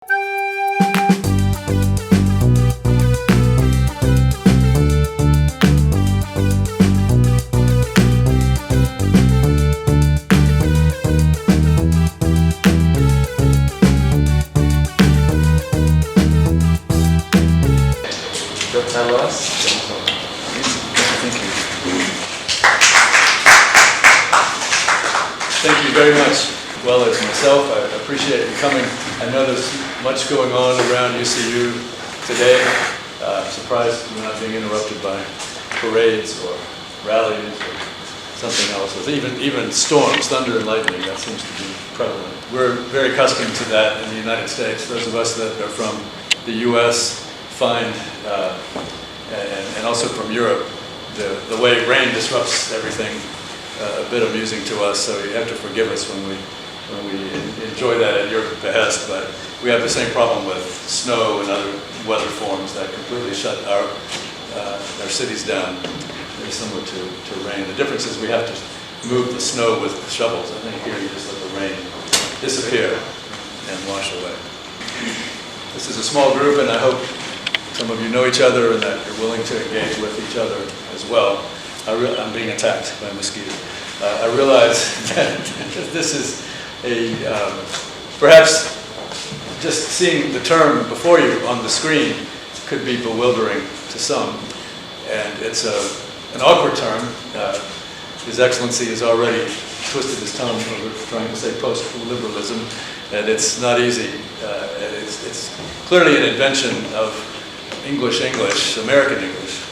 Thank you very much. Well, as myself, I appreciate you coming. I know there's much going on around UCU today. I'm surprised you're not being interrupted by parades or rallies or something else. Even storms, thunder and lightning, that seems to be prevalent. We're very accustomed to that in the United States. Those of us that are from the U.S. find, and also from Europe, the way rain disrupts everything a bit amusing to us, so you have to forgive us when we enjoy that at your behest, but we have the same problem with snow and other weather forms that completely shut our cities down. They're similar to rain. The difference is we have to move the snow with shovels. I think here you just let the rain disappear and wash away. This is a small group, and I hope some of you know each other and that you're willing to engage with each other as well. I'm being attacked by a mosquito. I realize that this is perhaps just seeing the term before you on the screen could be bewildering to some. And it's an awkward term. His Excellency has already twisted his tongue over trying to say post-liberalism, and it's not easy. It's clearly an invention of English, American English.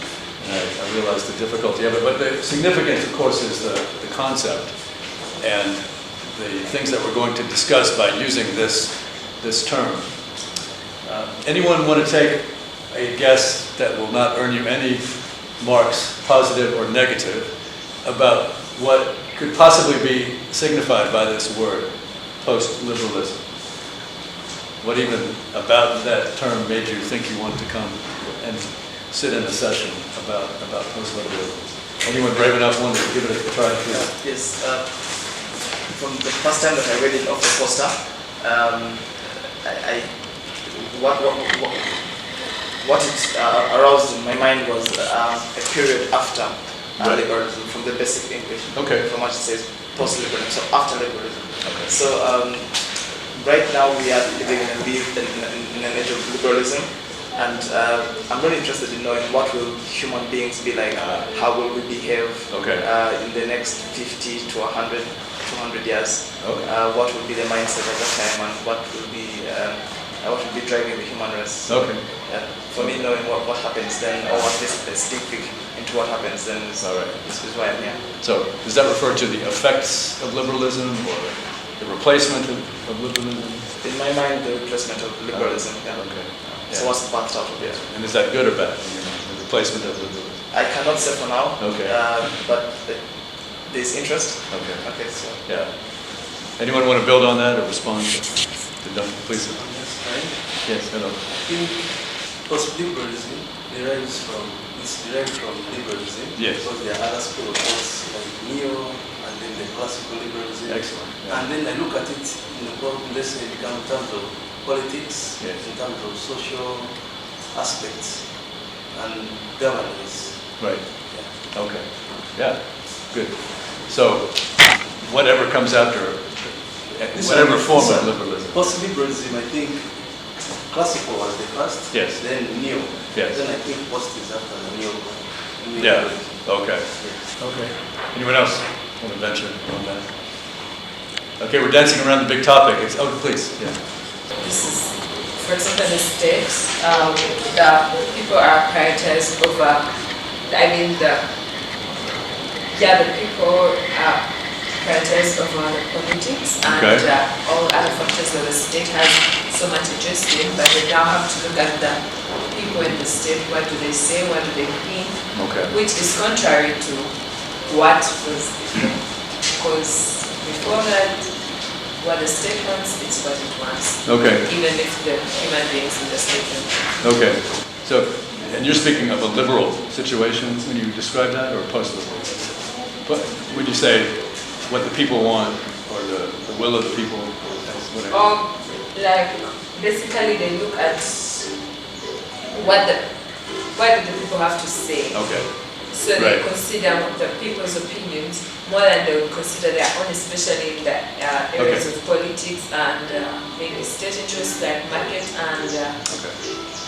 I realize the difficulty of it, but the significance, of course, is the concept and the things that we're going to discuss by using this term. Anyone want to take a guess that will not earn you any marks, positive or negative, about what could possibly be signified by this word, post-liberalism? What even about that term made you think you wanted to come and sit in a session about post-liberalism? Anyone brave enough want to give it a try? Yes. From the first time that I read it off the poster, what it aroused in my mind was a period after liberalism, from the basic English. Okay. From what it says, post-liberalism, so after liberalism. Okay. So right now we are living in an age of liberalism. And I'm really interested in knowing what will human beings be like, how will we behave in the next 50 to 100, 200 years, what will be the mindset at that time, and what will be driving the human race. Okay. For me, knowing what happens then, or at least a sneak peek into what happens then is why I'm here. So does that refer to the effects of liberalism or the replacement of liberalism? In my mind, the replacement of liberalism. Okay. So what's the path out of it? And is that good or bad? The replacement of liberalism? I cannot say for now. Okay. But there's interest. Okay. Okay. So. Yeah. Anyone want to build on that or respond to Duncan, please? Yes. Hello. I think post-liberalism derives from liberalism. Yes. Because there are other school of thoughts like neo and then the classical liberalism. Excellent. Yeah. And then I look at it in let's say in terms of politics, yes, in terms of social aspects and governance. Right. Yeah. Okay. Yeah. Good. So, whatever comes after, whatever form of liberalism. Post-liberalism, I think, classical was the first. Yes. Then neo. Yes. Then I think post is after the neo. Yeah. Okay. Yes. Okay. Anyone else want to venture on that? Okay, we're dancing around the big topic. Please. Yeah. This is, for example, in the States, the people are prioritized over, the people are prioritized over the politics and all other factors that the state has so much interest in, but they now have to look at the people in the state, what do they say, what do they think, which is contrary to what was before. Because before that, what the state wants, it's what it wants. Okay. Even if the human beings in the state don't. Okay. So, and you're speaking of a liberal situation when you describe that, or post-liberal? But when you say what the people want, or the will of the people, Like basically they look at what do the people have to say. Okay. So they consider the people's opinions more than they would consider their own, especially in the areas of politics and maybe state interests like market and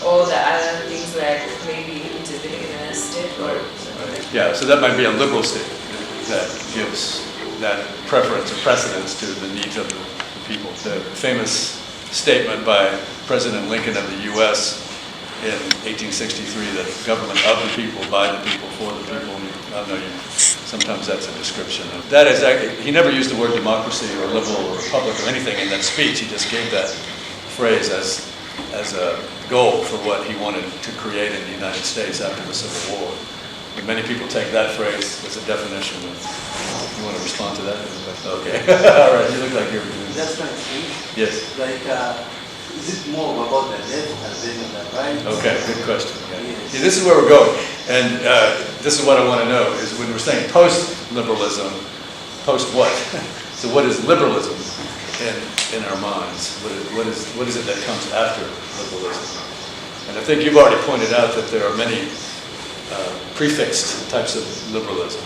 all the other things like maybe intervening in a state or something. Right. Yeah, so that might be a liberal statement that gives that preference or precedence to the needs of the people. The famous statement by President Lincoln of the U.S. in 1863 that government of the people, by the people, for the people. I know sometimes that's a description of that. Is actually, he never used the word democracy or liberal or republic or anything in that speech. He just gave that phrase as a goal for what he wanted to create in the United States after the Civil War. And many people take that phrase as a definition. You want to respond to that? Okay. All right. You look like you're. That's right. Yes. Like. Is it more about the left and then the right? Okay, good question. Yeah. Yes. Yeah, this is where we're going. And this is what I want to know, is when we're saying post-liberalism, post what? So what is liberalism in our minds? What is it that comes after liberalism? And I think you've already pointed out that there are many prefixed types of liberalism,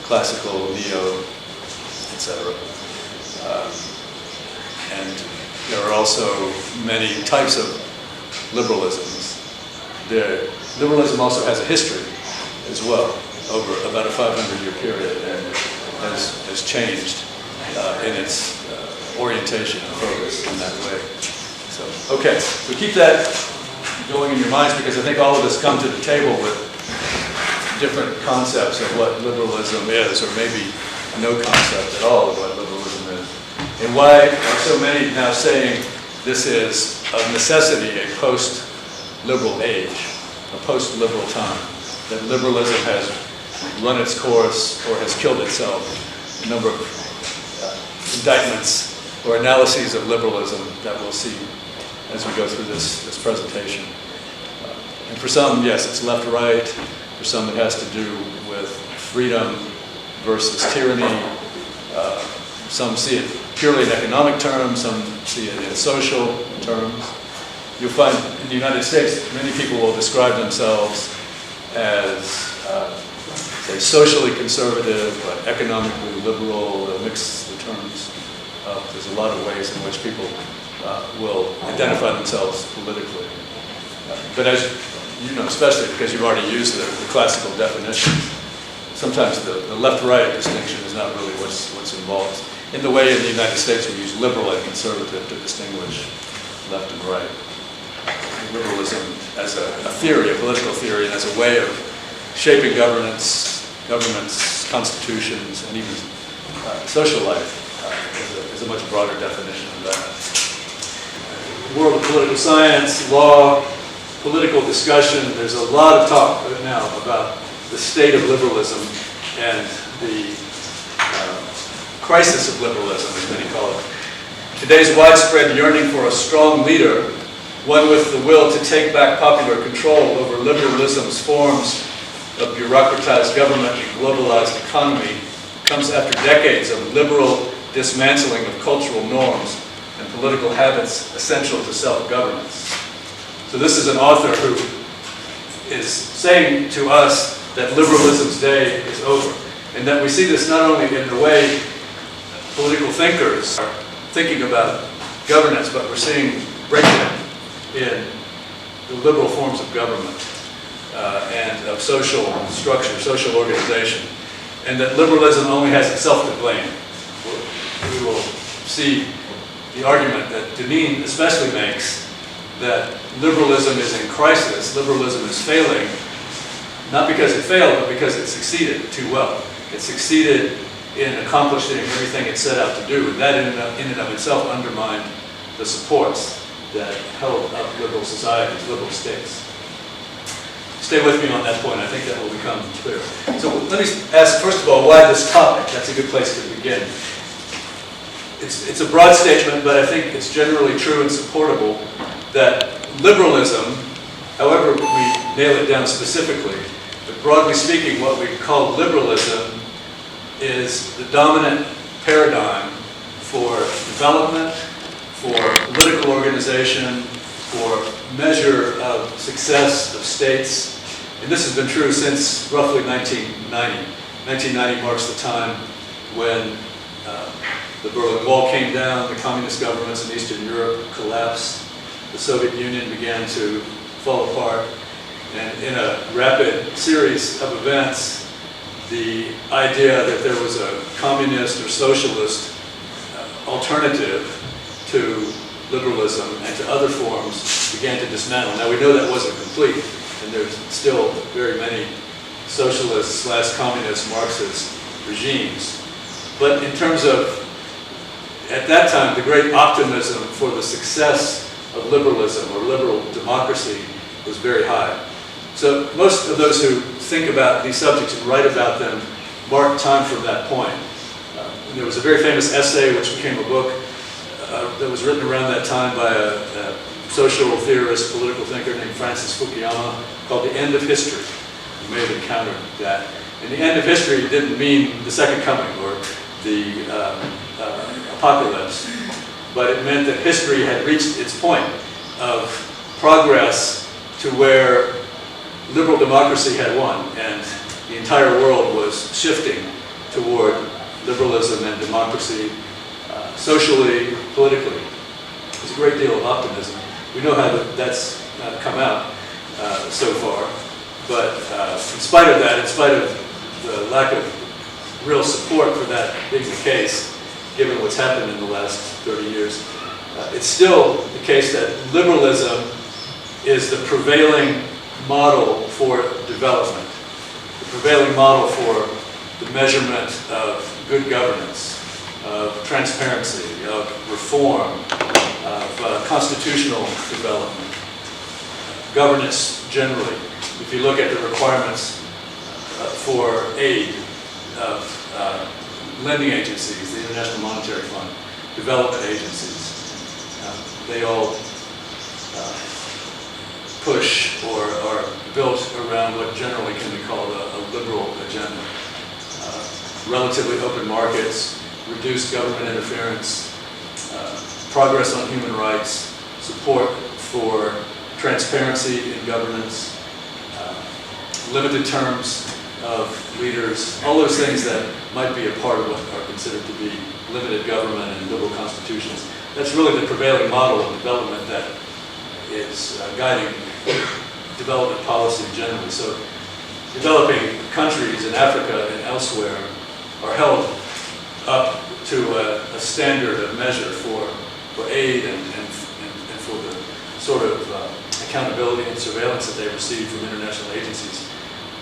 classical, neo, etc. And there are also many types of liberalisms. Liberalism also has a history as well, over about a 500-year period, and has changed in its orientation and focus in that way. So, okay, so keep that going in your minds, because I think all of us come to the table with different concepts of what liberalism is, or maybe no concept at all of what liberalism is. And why are so many now saying this is of necessity a post-liberal age, a post-liberal time, that liberalism has run its course or has killed itself? A number of indictments or analyses of liberalism that we'll see as we go through this presentation. And for some, yes, it's left-right. For some, it has to do with freedom versus tyranny. Some see it purely in economic terms, some see it in social terms. You'll find in the United States, many people will describe themselves as, say, socially conservative, but economically liberal. They'll mix the terms up. There's a lot of ways in which people will identify themselves politically. But as you know, especially because you've already used the classical definition, sometimes the left-right distinction is not really what's involved. In the way in the United States we use liberal and conservative to distinguish left and right. Liberalism as a theory, a political theory, and as a way of shaping governments, constitutions, and even social life is a much broader definition of that. The world of political science, law, political discussion, there's a lot of talk right now about the state of liberalism and the crisis of liberalism, as many call it. Today's widespread yearning for a strong leader, one with the will to take back popular control over liberalism's forms of bureaucratized government and globalized economy, comes after decades of liberal dismantling of cultural norms and political habits essential to self-governance. So this is an author who is saying to us that liberalism's day is over, and that we see this not only in the way political thinkers are thinking about governance, but we're seeing breakdown in the liberal forms of government and of social structure, social organization, and that liberalism only has itself to blame. We will see the argument that Deneen especially makes, that liberalism is in crisis, liberalism is failing, not because it failed, but because it succeeded too well. It succeeded in accomplishing everything it set out to do, and that in and of itself undermined the supports that held up liberal societies, liberal states. Stay with me on that point. I think that will become clear. So let me ask, first of all, why this topic? That's a good place to begin. It's a broad statement, but I think it's generally true and supportable that liberalism, however we nail it down specifically, but broadly speaking, what we call liberalism is the dominant paradigm for development, for political organization, for measure of success of states. And this has been true since roughly 1990. 1990 marks the time when the Berlin Wall came down, the communist governments in Eastern Europe collapsed, the Soviet Union began to fall apart, and in a rapid series of events, the idea that there was a communist or socialist alternative to liberalism and to other forms began to dismantle. Now we know that wasn't complete, and there's still very many socialist / communist Marxist regimes. But in terms of, at that time, the great optimism for the success of liberalism or liberal democracy was very high. So most of those who think about these subjects and write about them mark time from that point. There was a very famous essay which became a book that was written around that time by a social theorist, political thinker named Francis Fukuyama called The End of History. You may have encountered that. And the end of history didn't mean the second coming or the apocalypse, but it meant that history had reached its point of progress to where liberal democracy had won, and the entire world was shifting toward liberalism and democracy, socially, politically. There's a great deal of optimism. We know how that's come out so far, but in spite of that, in spite of the lack of real support for that being the case, given what's happened in the last 30 years, it's still the case that liberalism is the prevailing model for development, the prevailing model for the measurement of good governance, of transparency, of reform, of constitutional development, governance generally. If you look at the requirements for aid of lending agencies, the International Monetary Fund, development agencies, they all push or are built around what generally can be called a liberal agenda. Relatively open markets, reduced government interference, progress on human rights, support for transparency in governance, limited terms of leaders, all those things that might be a part of what are considered to be limited government and liberal constitutions. That's really the prevailing model of development that is guiding development policy generally. So developing countries in Africa and elsewhere are held up to a standard of measure for aid and for the sort of accountability and surveillance that they receive from international agencies,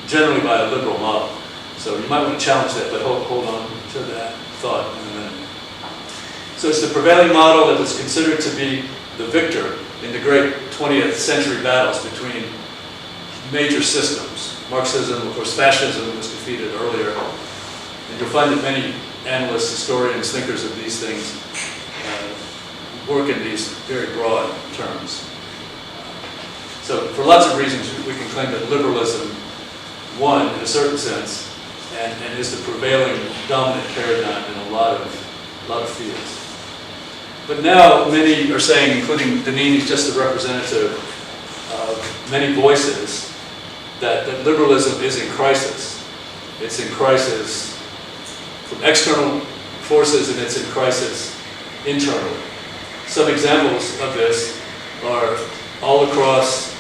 generally by a liberal model. So you might want to challenge that, but hold on to that thought in a minute. So it's the prevailing model that was considered to be the victor in the great 20th century battles between major systems. Marxism, of course, fascism was defeated earlier. And you'll find that many analysts, historians, thinkers of these things work in these very broad terms. So for lots of reasons, we can claim that liberalism won in a certain sense and is the prevailing dominant paradigm in a lot of fields. But now many are saying, including Deneen, who's just the representative of many voices, that liberalism is in crisis. It's in crisis from external forces and it's in crisis internally. Some examples of this are all across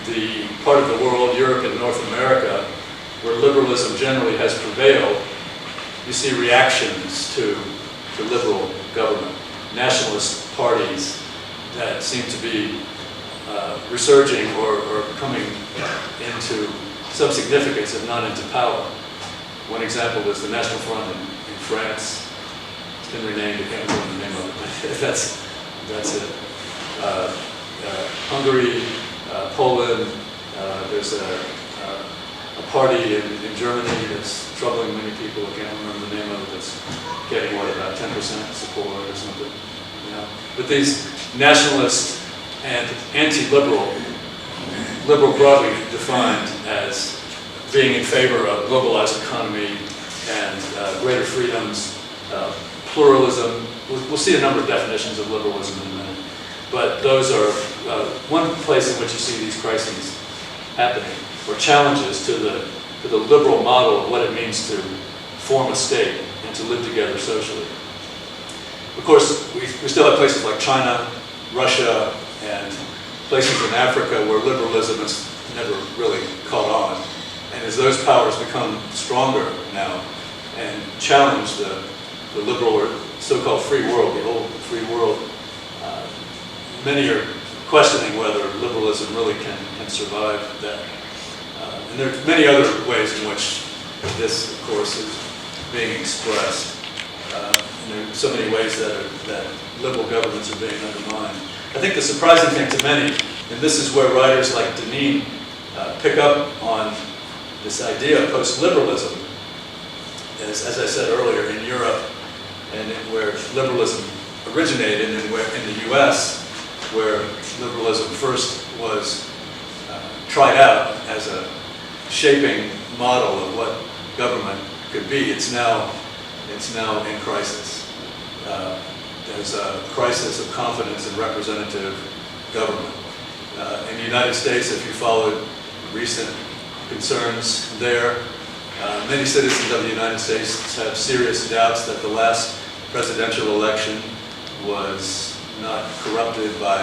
the part of the world, Europe and North America, where liberalism generally has prevailed. You see reactions to liberal government. Nationalist parties that seem to be resurging or coming into some significance, if not into power. One example was the National Front in France. It's been renamed, I can't remember the name of it, but that's it. Hungary, Poland, there's a party in Germany that's troubling many people. I can't remember the name of it. That's getting, about 10% support or something. But these nationalist and anti-liberal, liberal broadly defined as being in favor of globalized economy and greater freedoms, pluralism. We'll see a number of definitions of liberalism in a minute. but those are one place in which you see these crises happening, or challenges to the liberal model of what it means to form a state and to live together socially. Of course, we still have places like China, Russia, and places in Africa where liberalism has never really caught on. And as those powers become stronger now and challenge the liberal or so-called free world, the old free world, many are questioning whether liberalism really can survive that. And there are many other ways in which this, of course, is being expressed. And there are so many ways that liberal governments are being undermined. I think the surprising thing to many, and this is where writers like Deneen pick up on this idea of post-liberalism, is, as I said earlier, in Europe and where liberalism originated, and in the U.S., where liberalism first was tried out as a shaping model of what government could be. It's now in crisis. There's a crisis of confidence in representative government. In the United States, if you followed recent concerns there, many citizens of the United States have serious doubts that the last presidential election was not corrupted by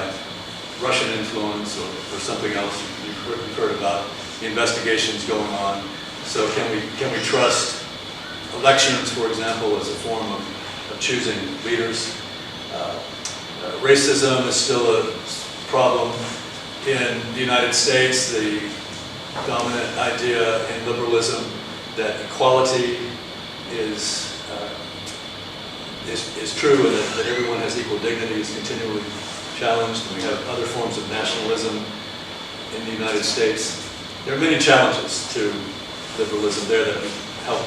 Russian influence or something else. You've heard about the investigations going on. So can we trust elections, for example, as a form of choosing leaders? Racism is still a problem in the United States. The dominant idea in liberalism that equality is true and that everyone has equal dignity is continually challenged. And we have other forms of nationalism in the United States. There are many challenges to liberalism there that help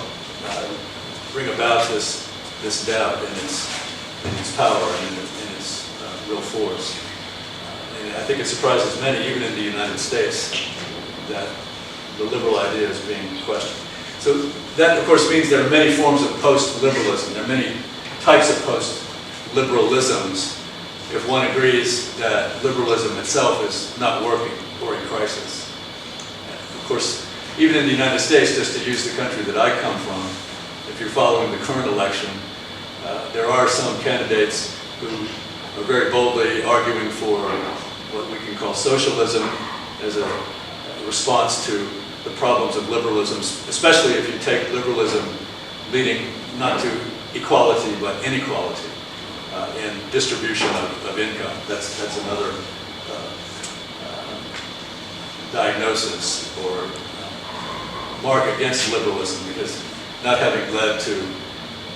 bring about this doubt in its power and in its real force. And I think it surprises many, even in the United States, that the liberal idea is being questioned. So that, of course, means there are many forms of post-liberalism. There are many types of post-liberalisms if one agrees that liberalism itself is not working or in crisis. Of course, even in the United States, just to use the country that I come from, if you're following the current election, there are some candidates who are very boldly arguing for what we can call socialism as a response to the problems of liberalism, especially if you take liberalism leading not to equality but inequality in distribution of income. That's another diagnosis or mark against liberalism, because not having led to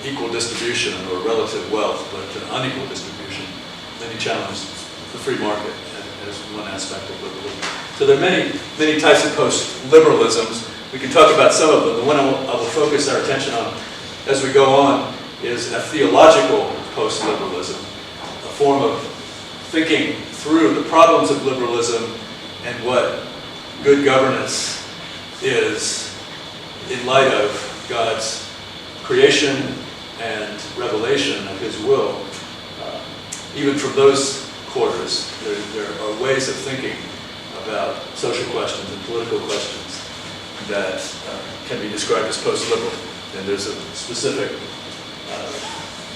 equal distribution or relative wealth, but unequal distribution, then he challenged the free market as one aspect of liberalism. So there are many types of post-liberalisms. We can talk about some of them. The one I will focus our attention on as we go on is a theological post-liberalism, a form of thinking through the problems of liberalism and what good governance is in light of God's creation and revelation of His will. Even from those quarters, there are ways of thinking about social questions and political questions that can be described as post-liberal. And there's a specific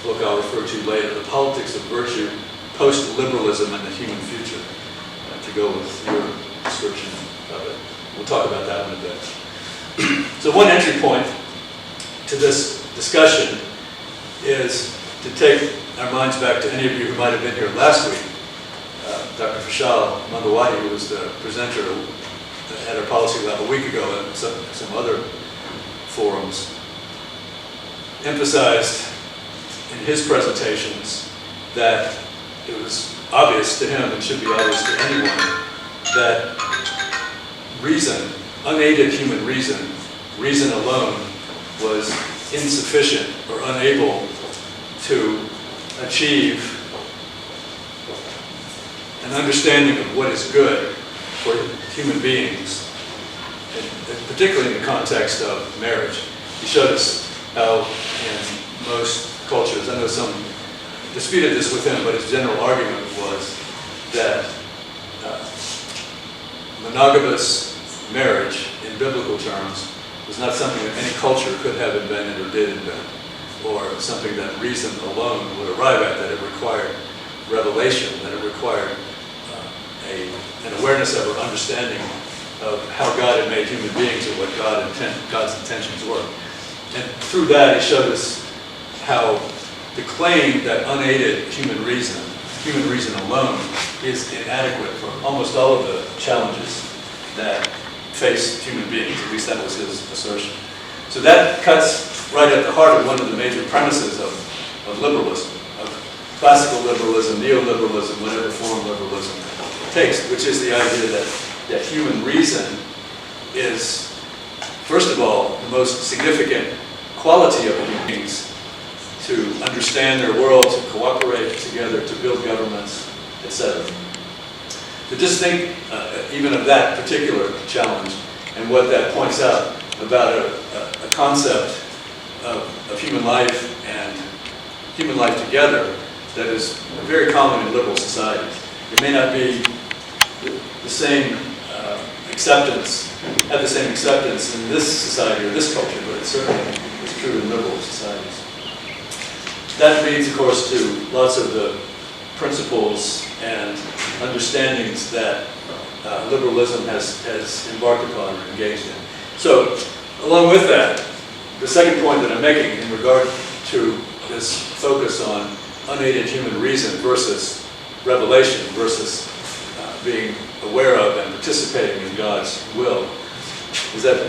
book I'll refer to later, The Politics of Virtue, Post-Liberalism and the Human Future, to go with your description of it. We'll talk about that in a bit. So one entry point to this discussion is to take our minds back to any of you who might have been here last week. Dr. Vishal Mangawati, who was the presenter at our policy lab a week ago and some other forums, emphasized in his presentations that it was obvious to him, and should be obvious to anyone, that reason, unaided human reason alone, was insufficient or unable to achieve an understanding of what is good for human beings, and particularly in the context of marriage. He showed us how in most cultures, I know some disputed this with him, but his general argument was that monogamous marriage, in biblical terms, was not something that any culture could have invented or did invent, or something that reason alone would arrive at, that it required revelation, that it required an awareness of or understanding of how God had made human beings and what God's intentions were. And through that, he showed us how the claim that unaided human reason alone, is inadequate for almost all of the challenges that face human beings. At least that was his assertion. So that cuts right at the heart of one of the major premises of liberalism, of classical liberalism, neoliberalism, whatever form liberalism takes, which is the idea that human reason is, first of all, the most significant quality of human beings, to understand their world, to cooperate together, to build governments, etc. To just think even of that particular challenge and what that points out about a concept of human life and human life together that is very common in liberal societies. It may not be the same acceptance, have the same acceptance in this society or this culture, but it certainly is true in liberal societies. That leads, of course, to lots of the principles and understandings that liberalism has embarked upon or engaged in. So, along with that, the second point that I'm making in regard to this focus on unaided human reason versus revelation versus being aware of and participating in God's will is that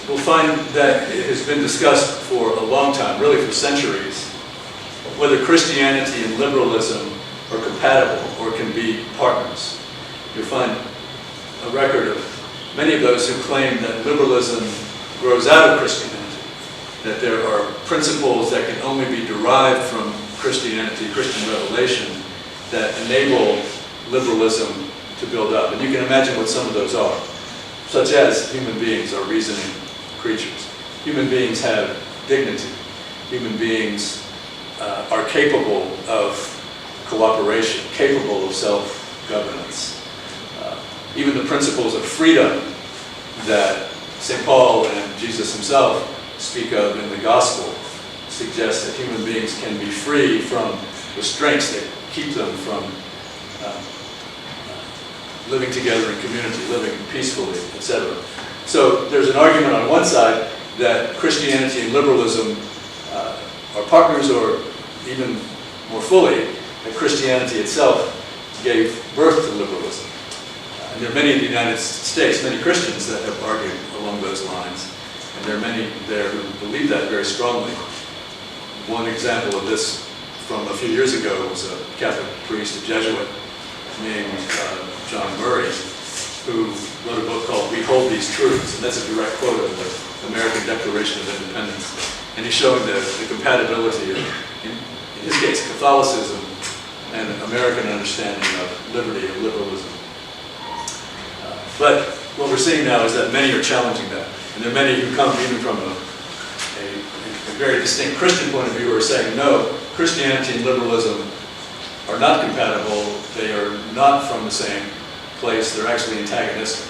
we'll find that it has been discussed for a long time, really for centuries, whether Christianity and liberalism are compatible or can be partners. You'll find a record of many of those who claim that liberalism grows out of Christianity, that there are principles that can only be derived from Christianity, Christian revelation, that enable liberalism to build up. And you can imagine what some of those are, such as human beings are reasoning creatures. Human beings have dignity. Human beings are capable of cooperation, capable of self-governance. Even the principles of freedom that St. Paul and Jesus himself speak of in the gospel suggest that human beings can be free from restraints that keep them from living together in community, living peacefully, etc. So there's an argument on one side that Christianity and liberalism are partners, or even more fully, that Christianity itself gave birth to liberalism. And there are many in the United States, many Christians that have argued along those lines. And there are many there who believe that very strongly. One example of this from a few years ago was a Catholic priest, a Jesuit, named John Murray, who wrote a book called We Hold These Truths, and that's a direct quote of the American Declaration of Independence. And he's showing the compatibility of, in his case, Catholicism and American understanding of liberty and liberalism. But what we're seeing now is that many are challenging that. And there are many who come even from a very distinct Christian point of view who are saying, no, Christianity and liberalism are not compatible. They are not from the same place. They're actually antagonistic.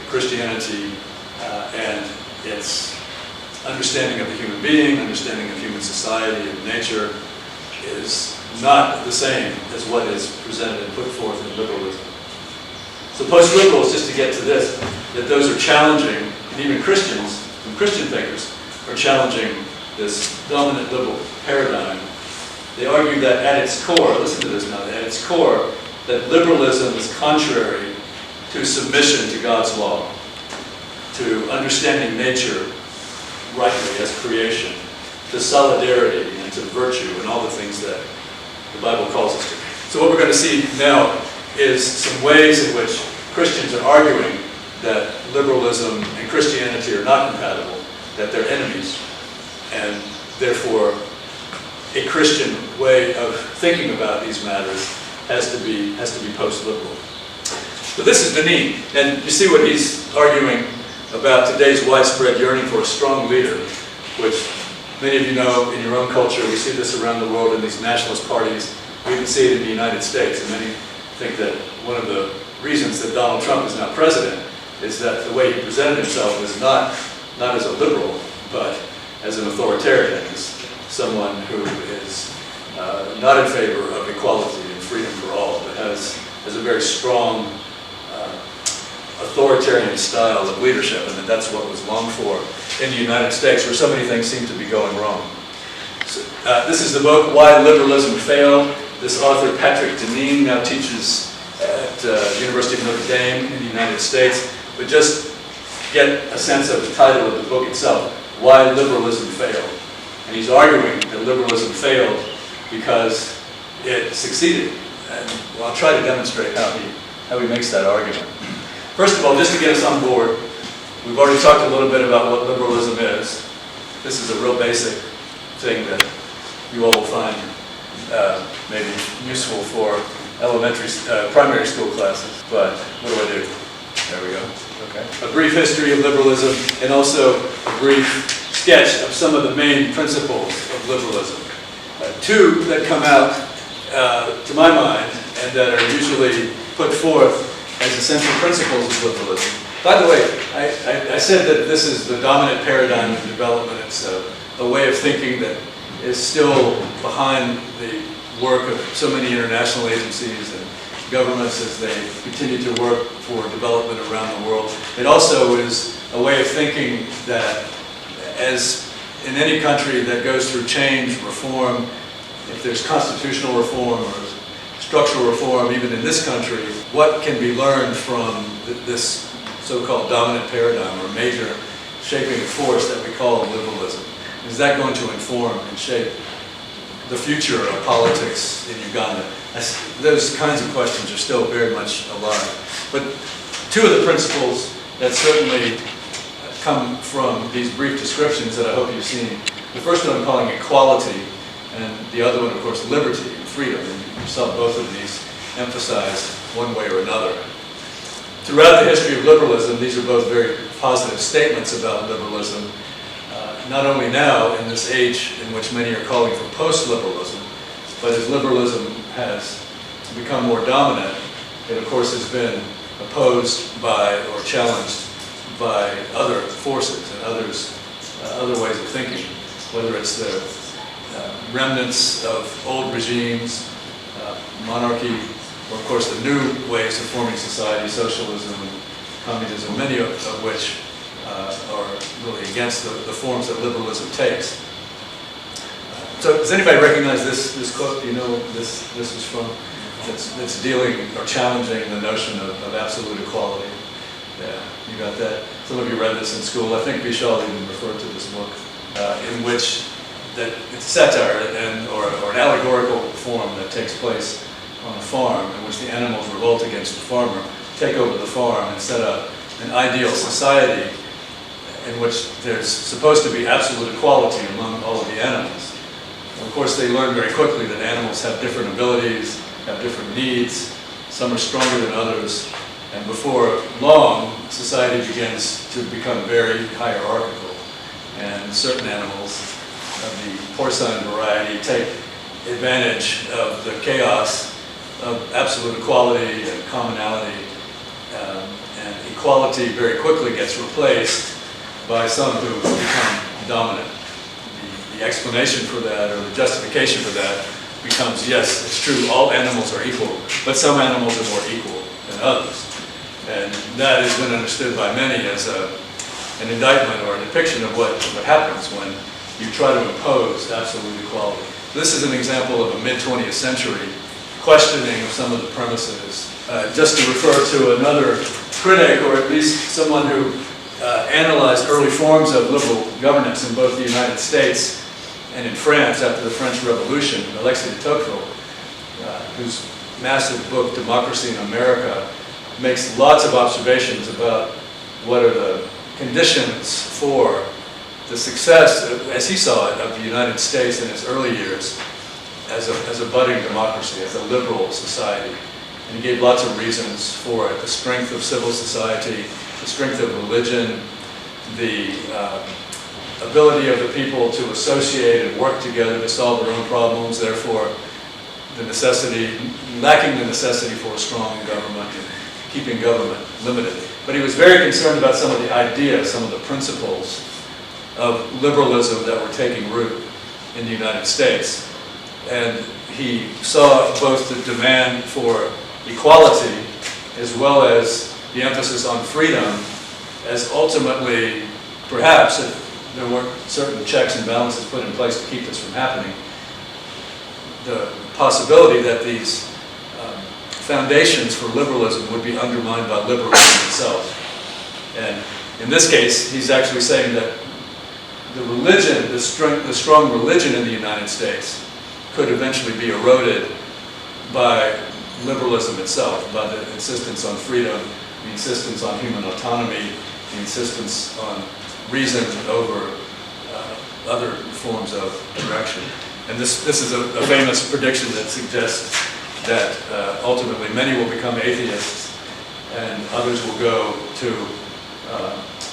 Christianity and its understanding of the human being, understanding of human society and nature is not the same as what is presented and put forth in liberalism. So post-liberals, just to get to this, that those are challenging, and even Christians and Christian thinkers are challenging this dominant liberal paradigm. They argue that at its core, listen to this now, at its core, that liberalism is contrary to submission to God's law, to understanding nature rightly as creation, to solidarity and to virtue and all the things that the Bible calls us to. So what we're going to see now is some ways in which Christians are arguing that liberalism and Christianity are not compatible, that they're enemies, and therefore a Christian way of thinking about these matters has to be post-liberal. So this is Denis, and you see what he's arguing about today's widespread yearning for a strong leader, which many of you know in your own culture. We see this around the world in these nationalist parties. We even see it in the United States, and many think that one of the reasons that Donald Trump is now president is that the way he presented himself was not as a liberal, but as an authoritarian, as someone who is not in favor of equality and freedom for all, but has a very strong authoritarian style of leadership, and that's what was longed for in the United States, where so many things seem to be going wrong. So, this is the book, Why Liberalism Failed. This author, Patrick Deneen, now teaches at the University of Notre Dame in the United States. But just get a sense of the title of the book itself, Why Liberalism Failed. And he's arguing that liberalism failed because it succeeded. And I'll try to demonstrate how he makes that argument. First of all, just to get us on board, we've already talked a little bit about what liberalism is. This is a real basic thing that you all will find maybe useful for primary school classes. But what do I do? There we go. Okay. A brief history of liberalism, and also a brief sketch of some of the main principles of liberalism. Two that come out, to my mind, and that are usually put forth as essential principles of liberalism. By the way, I said that this is the dominant paradigm of development. It's a way of thinking that is still behind the work of so many international agencies and governments as they continue to work for development around the world. It also is a way of thinking that, as in any country that goes through change, reform, if there's constitutional reform or structural reform, even in this country, what can be learned from this so-called dominant paradigm or major shaping force that we call liberalism? Is that going to inform and shape the future of politics in Uganda? Those kinds of questions are still very much alive. But two of the principles that certainly come from these brief descriptions that I hope you've seen, the first one I'm calling equality, and the other one, of course, liberty and freedom. And you saw both of these emphasized one way or another. Throughout the history of liberalism, these are both very positive statements about liberalism. Not only now, in this age in which many are calling for post-liberalism, but as liberalism has become more dominant, it of course has been opposed by or challenged by other forces and other ways of thinking, whether it's the remnants of old regimes, monarchy, or of course the new ways of forming society, socialism and communism, many of which are really against the forms that liberalism takes. So does anybody recognize this quote? Do you know what this is from? That's dealing or challenging the notion of absolute equality. Yeah, you got that? Some of you read this in school. I think Bishal even referred to this book, in which that it's satire or an allegorical form that takes place on a farm in which the animals revolt against the farmer, take over the farm and set up an ideal society in which there's supposed to be absolute equality among all of the animals. And of course, they learn very quickly that animals have different abilities, have different needs. Some are stronger than others. And before long, society begins to become very hierarchical. And certain animals of the porcine variety take advantage of the chaos of absolute equality and commonality. And equality very quickly gets replaced by some who become dominant. The explanation for that, or the justification for that, becomes, yes, it's true, all animals are equal, but some animals are more equal than others. And that has been understood by many as an indictment or a depiction of what happens when you try to impose absolute equality. This is an example of a mid-20th century questioning of some of the premises. Just to refer to another critic, or at least someone who analyzed early forms of liberal governance in both the United States and in France after the French Revolution, Alexia de Tocqueville, whose massive book, Democracy in America, makes lots of observations about what are the conditions for the success, as he saw it, of the United States in its early years as a budding democracy, as a liberal society. And he gave lots of reasons for it: the strength of civil society, the strength of religion, the ability of the people to associate and work together to solve their own problems, therefore lacking the necessity for a strong government and keeping government limited. But he was very concerned about some of the ideas, some of the principles of liberalism that were taking root in the United States. And he saw both the demand for equality as well as the emphasis on freedom as ultimately, perhaps, if there weren't certain checks and balances put in place to keep this from happening, the possibility that these foundations for liberalism would be undermined by liberalism itself. And in this case, he's actually saying that the religion, the strong religion in the United States could eventually be eroded by liberalism itself, by the insistence on freedom, the insistence on human autonomy, the insistence on reason over other forms of direction. And this is a famous prediction that suggests that ultimately many will become atheists and others will go to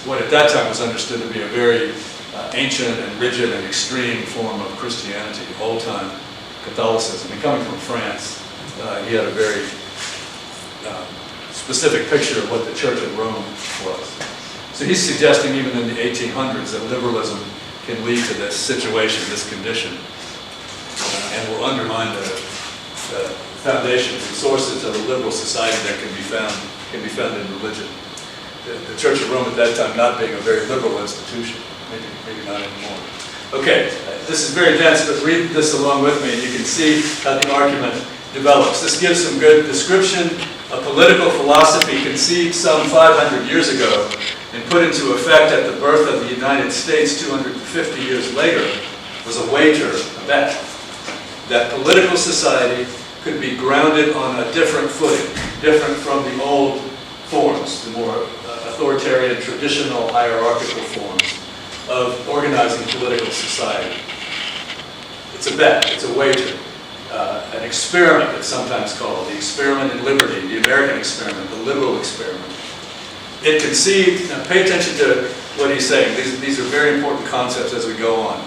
what at that time was understood to be a very ancient and rigid and extreme form of Christianity, old-time Catholicism. And coming from France, he had a very specific picture of what the Church of Rome was. So he's suggesting even in the 1800s that liberalism can lead to this situation, this condition, and will undermine the foundations and sources of a liberal society that can be found in religion. The Church of Rome at that time not being a very liberal institution, maybe not anymore. Okay, this is very dense, but read this along with me and you can see how the argument develops. This gives some good description of political philosophy conceived some 500 years ago and put into effect at the birth of the United States 250 years later was a wager, a bet, that political society could be grounded on a different footing, different from the old forms, the more authoritarian, traditional, hierarchical forms of organizing political society. It's a bet, it's a wager, an experiment it's sometimes called, the experiment in liberty, the American experiment, the liberal experiment. It conceived, now pay attention to what he's saying, these are very important concepts as we go on.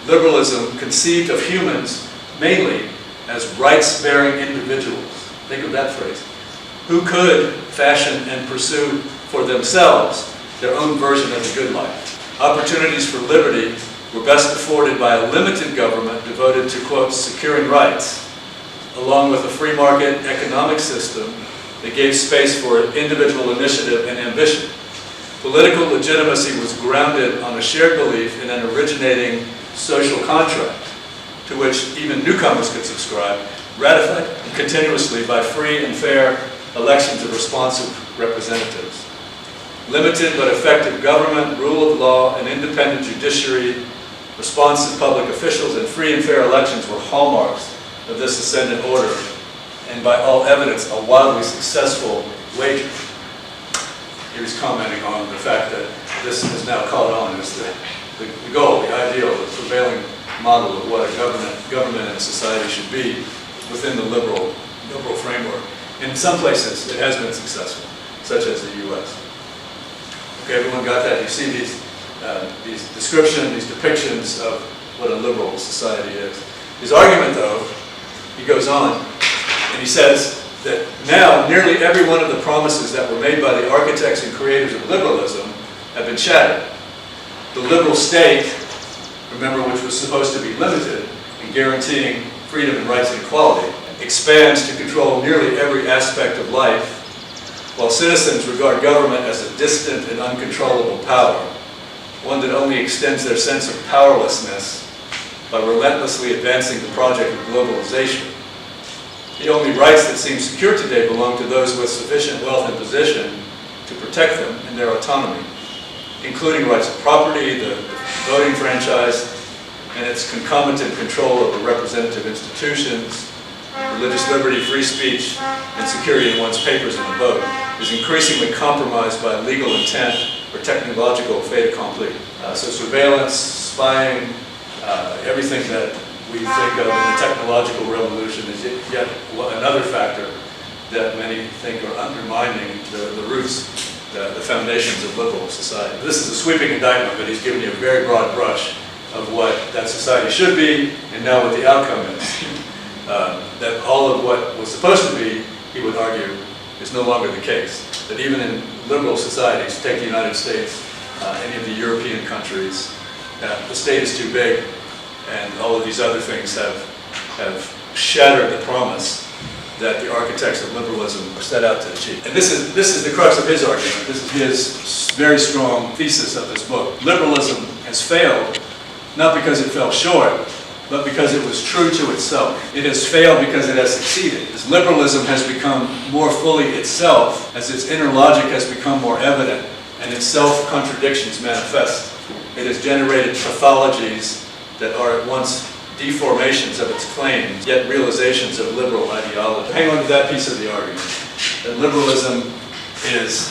Liberalism conceived of humans mainly as rights-bearing individuals, think of that phrase, who could fashion and pursue for themselves their own version of the good life. Opportunities for liberty were best afforded by a limited government devoted to, quote, securing rights, along with a free market economic system that gave space for individual initiative and ambition. Political legitimacy was grounded on a shared belief in an originating social contract, to which even newcomers could subscribe, ratified continuously by free and fair elections of responsive representatives. Limited but effective government, rule of law, an independent judiciary, responsive public officials, and free and fair elections were hallmarks of this ascendant order, and by all evidence, a wildly successful wager. He was commenting on the fact that this is now caught on as the goal, the ideal, the prevailing model of what a government and a society should be within the liberal framework. In some places, it has been successful, such as the U.S. Okay, everyone got that? You see these descriptions, these depictions of what a liberal society is. His argument, though, he goes on, and he says that now nearly every one of the promises that were made by the architects and creators of liberalism have been shattered. The liberal state, remember, which was supposed to be limited in guaranteeing freedom and rights and equality, expands to control nearly every aspect of life, while citizens regard government as a distant and uncontrollable power, one that only extends their sense of powerlessness by relentlessly advancing the project of globalization. The only rights that seem secure today belong to those with sufficient wealth and position to protect them in their autonomy, including rights of property, the voting franchise, and its concomitant control over representative institutions, religious liberty, free speech, and security in one's papers in the vote, is increasingly compromised by legal intent or technological fait accompli. So surveillance, spying, everything that we think of in the technological revolution is yet another factor that many think are undermining the roots, the foundations of liberal society. This is a sweeping indictment, but he's given you a very broad brush of what that society should be and now what the outcome is. that all of what was supposed to be, he would argue, is no longer the case. That even in liberal societies, take the United States, any of the European countries, the state is too big, and all of these other things have shattered the promise that the architects of liberalism set out to achieve. And this is the crux of his argument. This is his very strong thesis of this book. Liberalism has failed, not because it fell short, but because it was true to itself. It has failed because it has succeeded. As liberalism has become more fully itself, as its inner logic has become more evident, and its self-contradictions manifest, it has generated pathologies that are at once deformations of its claims, yet realizations of liberal ideology. Hang on to that piece of the argument, that liberalism is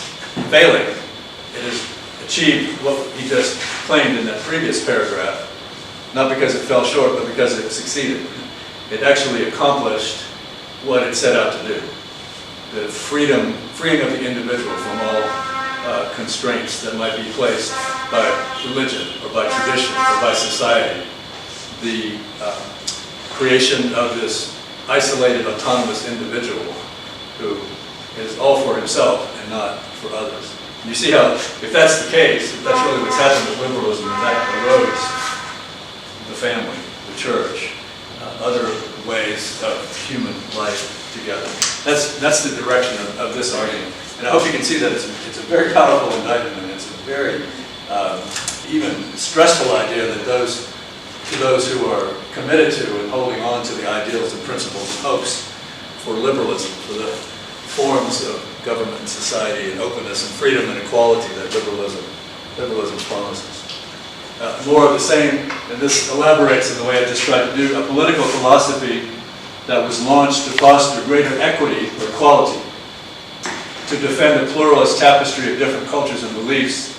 failing. It has achieved what he just claimed in that previous paragraph, not because it fell short, but because it succeeded. It actually accomplished what it set out to do. The freeing of the individual from all constraints that might be placed by religion, or by tradition, or by society. The creation of this isolated, autonomous individual who is all for himself and not for others. And you see how, if that's the case, if that's really what's happened with liberalism, and that erodes the family, the church, other ways of human life together. That's the direction of this argument. And I hope you can see that it's a very powerful indictment, and it's a very even stressful idea that to those who are committed to and holding on to the ideals and principles and hopes for liberalism, for the forms of government and society and openness and freedom and equality that liberalism promises. More of the same, and this elaborates in the way I just tried to do, a political philosophy that was launched to foster greater equity or equality, to defend a pluralist tapestry of different cultures and beliefs,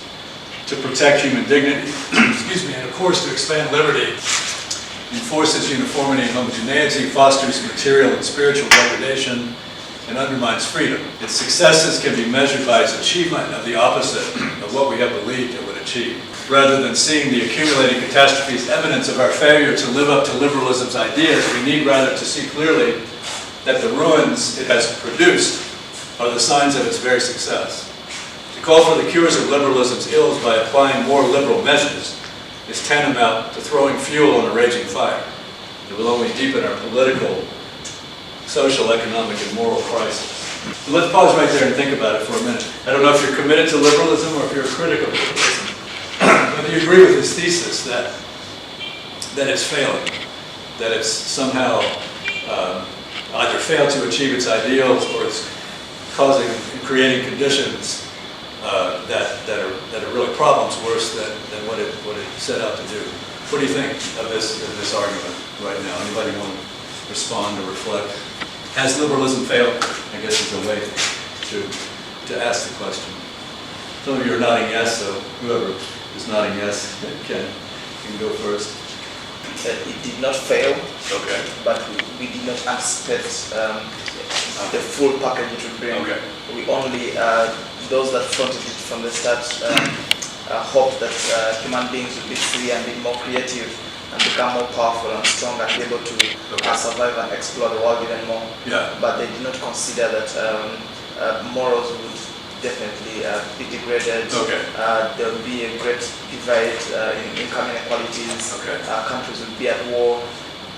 to protect human dignity, excuse me, and of course to expand liberty, enforces uniformity and homogeneity, fosters material and spiritual degradation, and undermines freedom. Its successes can be measured by its achievement of the opposite of what we have believed it would achieve. Rather than seeing the accumulating catastrophes evidence of our failure to live up to liberalism's ideas, we need rather to see clearly that the ruins it has produced are the signs of its very success. To call for the cures of liberalism's ills by applying more liberal measures is tantamount to throwing fuel on a raging fire. It will only deepen our political, social, economic, and moral crisis. So let's pause right there and think about it for a minute. I don't know if you're committed to liberalism or if you're critical of liberalism. Whether you agree with his thesis that it's failing, that it's somehow either failed to achieve its ideals or it's causing and creating conditions that are really problems worse than what it set out to do. What do you think of this argument right now? Anybody want to respond or reflect? Has liberalism failed? I guess is a way to ask the question. Some of you are nodding yes, so whoever is nodding yes can go first. It did not fail, Okay. but we did not anticipate the full package it would bring. Okay. We only, those that fronted it from the start, hoped that human beings would be free and be more creative and become more powerful and strong and be able to survive and explore the world even more. Yeah. But they did not consider that morals would definitely be degraded. Okay. There will be a great divide in income inequalities. Okay. Countries will be at war.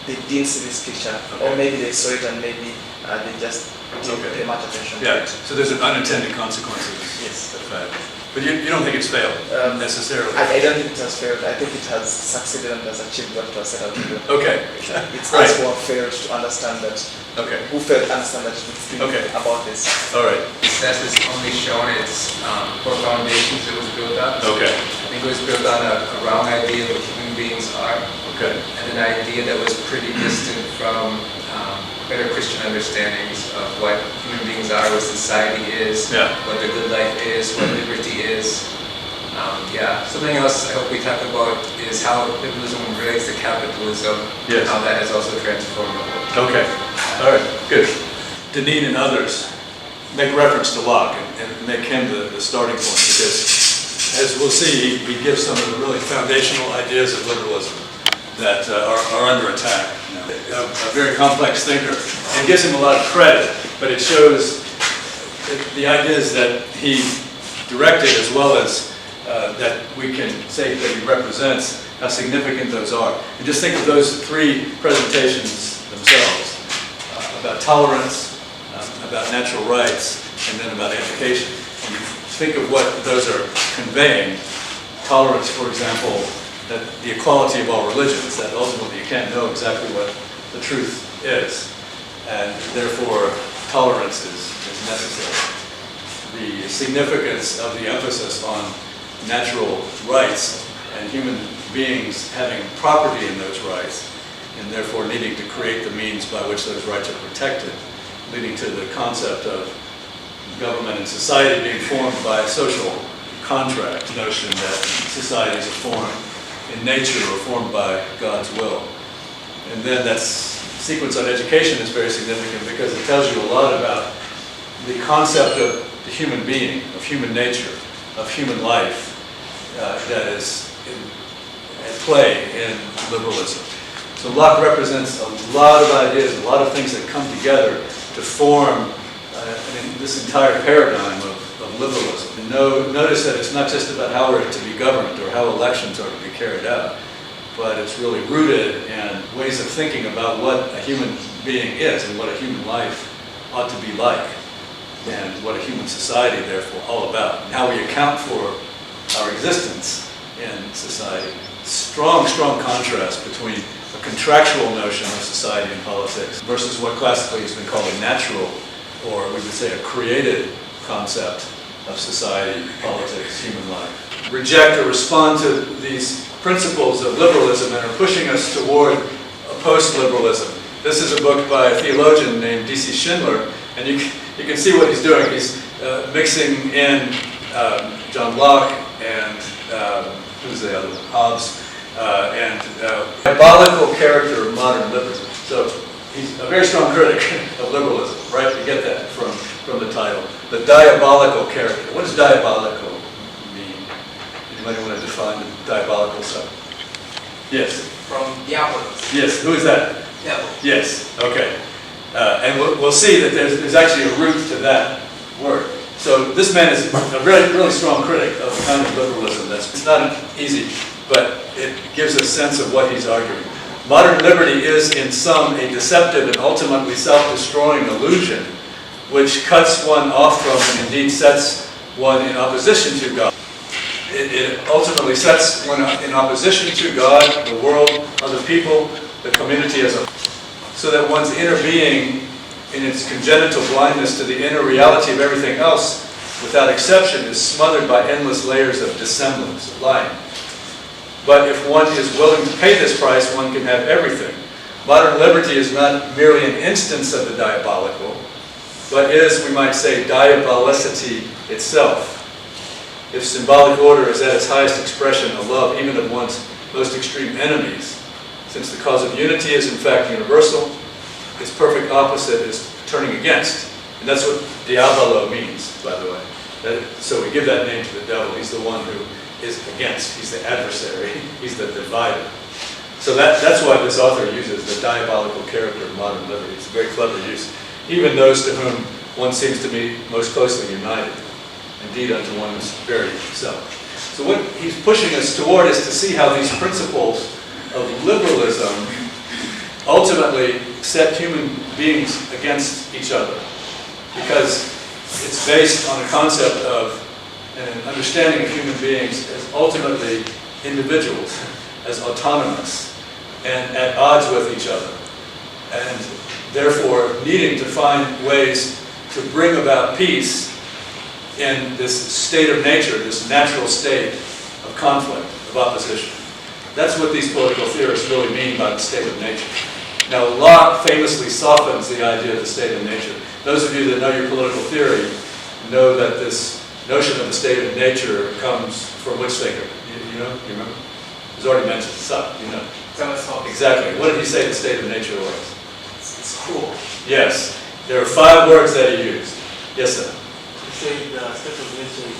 They didn't see this picture, or maybe they saw it and maybe they just didn't pay much attention to Yeah. it. So there's an unintended consequences. Yes. Effect. But you don't think it's failed necessarily. I don't think it has failed. I think it has succeeded and has achieved what it was set out to do. Okay. It's Right. us who have failed to understand that. Okay. Who failed to understand that we think about this. All right. Success has only shown its core foundations it was built on. Okay. I think it was built on a wrong idea of what human beings are, Okay. and an idea that was pretty distant from better Christian understandings of what human beings are, what society is, Yeah. what the good life is, what liberty is. Something else I hope we talk about is how liberalism relates to capitalism, Yes. how that has also transformed the world. Okay. All right. Good. Deneen and others make reference to Locke and make him the starting point because, as we'll see, he gives some of the really foundational ideas of liberalism. that are under attack. A very complex thinker. It gives him a lot of credit, but it shows the ideas that he directed as well as that we can say that he represents, how significant those are. And just think of those three presentations themselves, about tolerance, about natural rights, and then about education. And you think of what those are conveying. Tolerance, for example, that the equality of all religions, that ultimately you can't know exactly what the truth is, and therefore tolerance is necessary. The significance of the emphasis on natural rights and human beings having property in those rights, and therefore needing to create the means by which those rights are protected, leading to the concept of government and society being formed by a social contract, the notion that societies are formed in nature or formed by God's will. And then that sequence on education is very significant because it tells you a lot about the concept of the human being, of human nature, of human life that is at play in liberalism. So Locke represents a lot of ideas, a lot of things that come together to form this entire paradigm of liberalism. And notice that it's not just about how we're to be governed or how elections are to be carried out, but it's really rooted in ways of thinking about what a human being is and what a human life ought to be like, and what a human society, therefore, all about, and how we account for our existence in society. Strong contrast between a contractual notion of society and politics versus what classically has been called a natural, or we would say a created concept of society, politics, human life. Reject or respond to these principles of liberalism and are pushing us toward a post-liberalism. This is a book by a theologian named D.C. Schindler, and you can see what he's doing. He's mixing in John Locke and who's the other one? Hobbes, and Diabolical Character of Modern Liberalism. So he's a very strong critic of liberalism, right? You get that from the title. The Diabolical Character. What does diabolical mean? Anybody want to define the diabolical side? Yes. From Diabolos. Yes. Who is that? Devil. Yes. Okay. And we'll see that there's actually a root to that word. So this man is a really strong critic of the kind of liberalism it's not easy, but it gives a sense of what he's arguing. Modern liberty is, in sum, a deceptive and ultimately self-destroying illusion which cuts one off from and indeed sets one in opposition to God. It ultimately sets one in opposition to God, the world, other people, the community as a whole, so that one's inner being, in its congenital blindness to the inner reality of everything else, without exception, is smothered by endless layers of dissemblance, of lying. But if one is willing to pay this price, one can have everything. Modern liberty is not merely an instance of the diabolical, but is, we might say, diabolicity itself. If symbolic order is at its highest expression a love even of one's most extreme enemies, since the cause of unity is in fact universal, its perfect opposite is turning against. And that's what diabolo means, by the way. So we give that name to the devil. He's the one who is against. He's the adversary. He's the divider. So that's why this author uses the diabolical character of modern liberty. It's a very clever use. Even those to whom one seems to be most closely united. Indeed, unto one's very self. So what he's pushing us toward is to see how these principles of liberalism ultimately set human beings against each other. Because it's based on a concept of an understanding of human beings as ultimately individuals, as autonomous, and at odds with each other. And therefore needing to find ways to bring about peace in this state of nature, this natural state of conflict, of opposition. That's what these political theorists really mean by the state of nature. Now, Locke famously softens the idea of the state of nature. Those of you that know your political theory know that this notion of the state of nature comes from which thinker? You know? You remember? It was already mentioned. You know. Exactly. What did he say the state of nature was? It's cool. Yes. There are 5 words that he used. Yes, sir. He said the state of nature is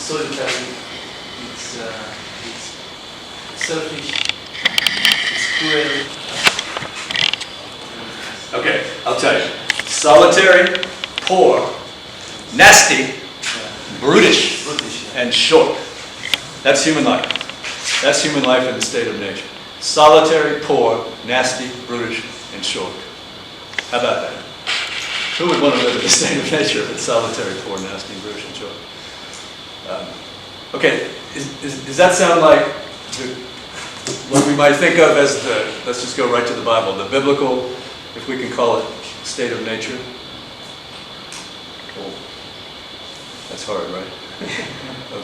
solitary, it's selfish, It's cruel. Okay, I'll tell you. Solitary, poor, nasty, brutish, and short. That's human life. That's human life in the state of nature. Solitary, poor, nasty, brutish, and short. How about that? Who would want to live in the state of nature if it's solitary, poor, nasty, brutish, and short? Okay, does that sound like what we might think of as the, let's just go right to the Bible, the biblical, if we can call it, state of nature? Cool. That's hard, right?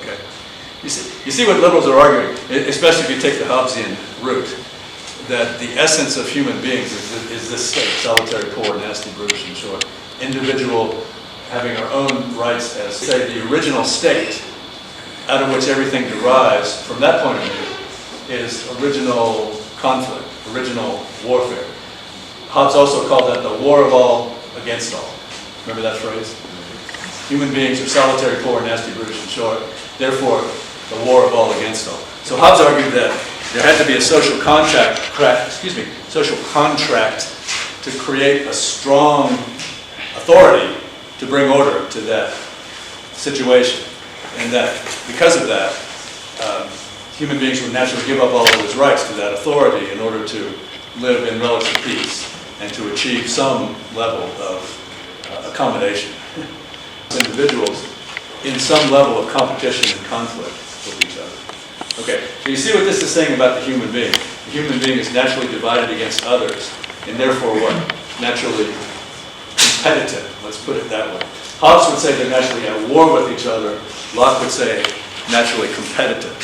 Okay. You see what liberals are arguing, especially if you take the Hobbesian route, that the essence of human beings is this state, solitary, poor, nasty, brutish, and short. Individual having our own rights as, say, the original state, out of which everything derives, from that point of view, is original conflict, original warfare. Hobbes also called that the war of all against all. Remember that phrase? Human beings are solitary, poor, nasty, brutish, and short. Therefore, the war of all against all. So Hobbes argued that there had to be a social contract to create a strong authority to bring order to that situation. And that because of that, human beings would naturally give up all of his rights to that authority in order to live in relative peace and to achieve some level of accommodation. Individuals in some level of competition and conflict with each other. Okay, so you see what this is saying about the human being. The human being is naturally divided against others, and therefore what? Naturally competitive, let's put it that way. Hobbes would say they're naturally at war with each other. Locke would say naturally competitive.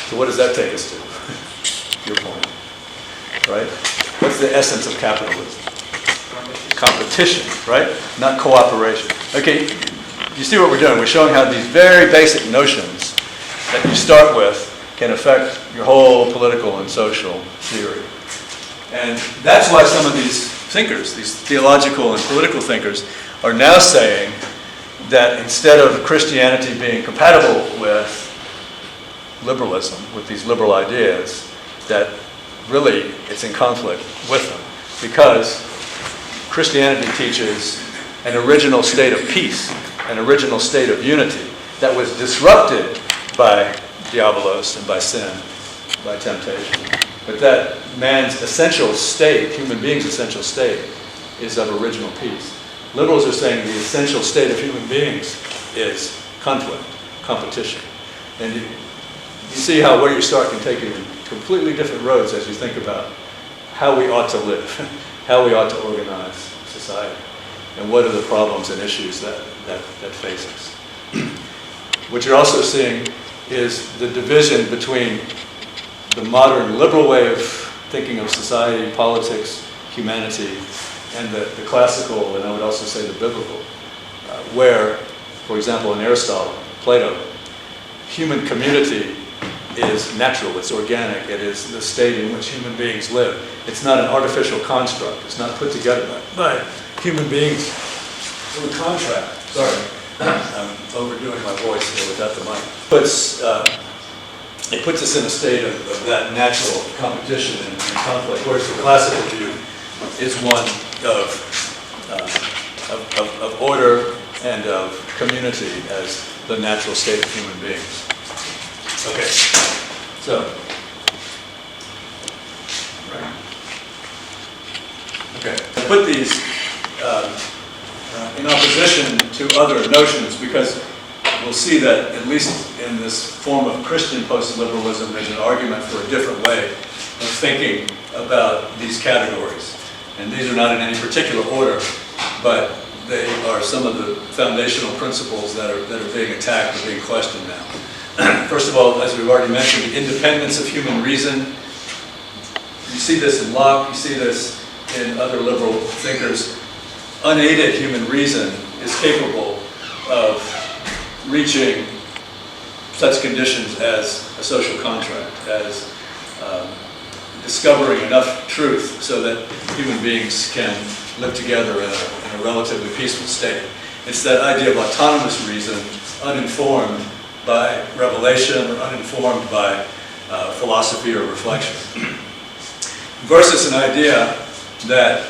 So what does that take us to? Your point, right? What's the essence of capitalism? Competition, right? Not cooperation. Okay, you see what we're doing? We're showing how these very basic notions that you start with can affect your whole political and social theory. And that's why some of these thinkers, these theological and political thinkers, are now saying that instead of Christianity being compatible with liberalism, with these liberal ideas, that really it's in conflict with them. Because Christianity teaches an original state of peace, an original state of unity that was disrupted by diabolos and by sin, by temptation. But that man's essential state, human being's essential state, is of original peace. Liberals are saying the essential state of human beings is conflict, competition. And you see how where you start can take you in completely different roads as you think about how we ought to live, how we ought to organize society, and what are the problems and issues that face us. What you're also seeing is the division between the modern liberal way of thinking of society, politics, humanity, and the classical, and I would also say the biblical, where, for example, in Aristotle, Plato, human community is natural, it's organic, it is the state in which human beings live. It's not an artificial construct, it's not put together by human beings through a contract. Sorry, I'm overdoing my voice here without the mic. It puts us in a state of that natural competition and conflict, whereas the classical view is one of order and of community as the natural state of human beings. Okay, so, okay, I put these in opposition to other notions because we'll see that at least in this form of Christian post-liberalism, there's an argument for a different way of thinking about these categories. And these are not in any particular order, but they are some of the foundational principles that are being attacked or being questioned now. First of all, as we've already mentioned, the independence of human reason. You see this in Locke, you see this in other liberal thinkers. Unaided human reason is capable of reaching such conditions as a social contract, as discovering enough truth so that human beings can live together in a relatively peaceful state. It's that idea of autonomous reason, uninformed by revelation or uninformed by philosophy or reflection, versus an idea that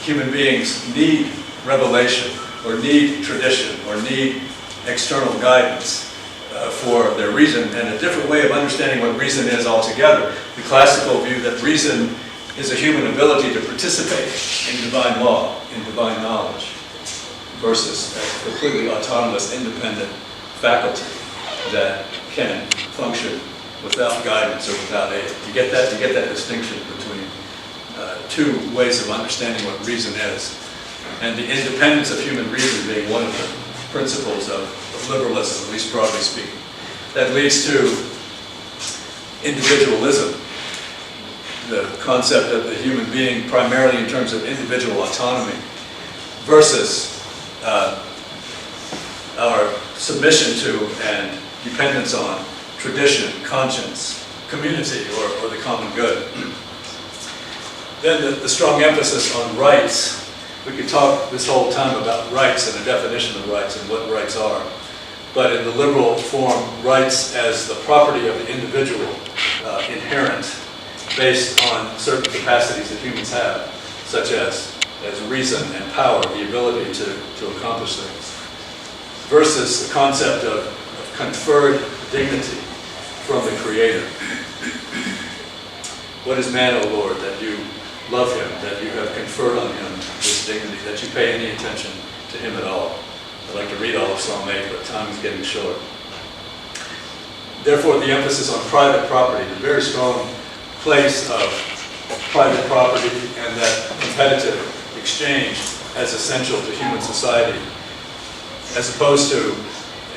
human beings need revelation or need tradition or need external guidance for their reason, and a different way of understanding what reason is altogether. The classical view that reason is a human ability to participate in divine law, in divine knowledge, versus a completely autonomous, independent faculty that can function without guidance or without aid. You get that? You get that distinction between two ways of understanding what reason is, and the independence of human reason being one of the principles of liberalism, at least broadly speaking. That leads to individualism, the concept of the human being primarily in terms of individual autonomy, versus our submission to and dependence on tradition, conscience, community, or the common good. Then the strong emphasis on rights. We could talk this whole time about rights and a definition of rights and what rights are. But in the liberal form, rights as the property of the individual, inherent, based on certain capacities that humans have, such as reason and power, the ability to accomplish things, versus the concept of conferred dignity from the Creator. What is man, O Lord, that you love him, that you have conferred on him this dignity, that you pay any attention to him at all? I'd like to read all of Psalm 8, but time is getting short. Therefore, the emphasis on private property, the very strong place of private property and that competitive exchange as essential to human society, as opposed to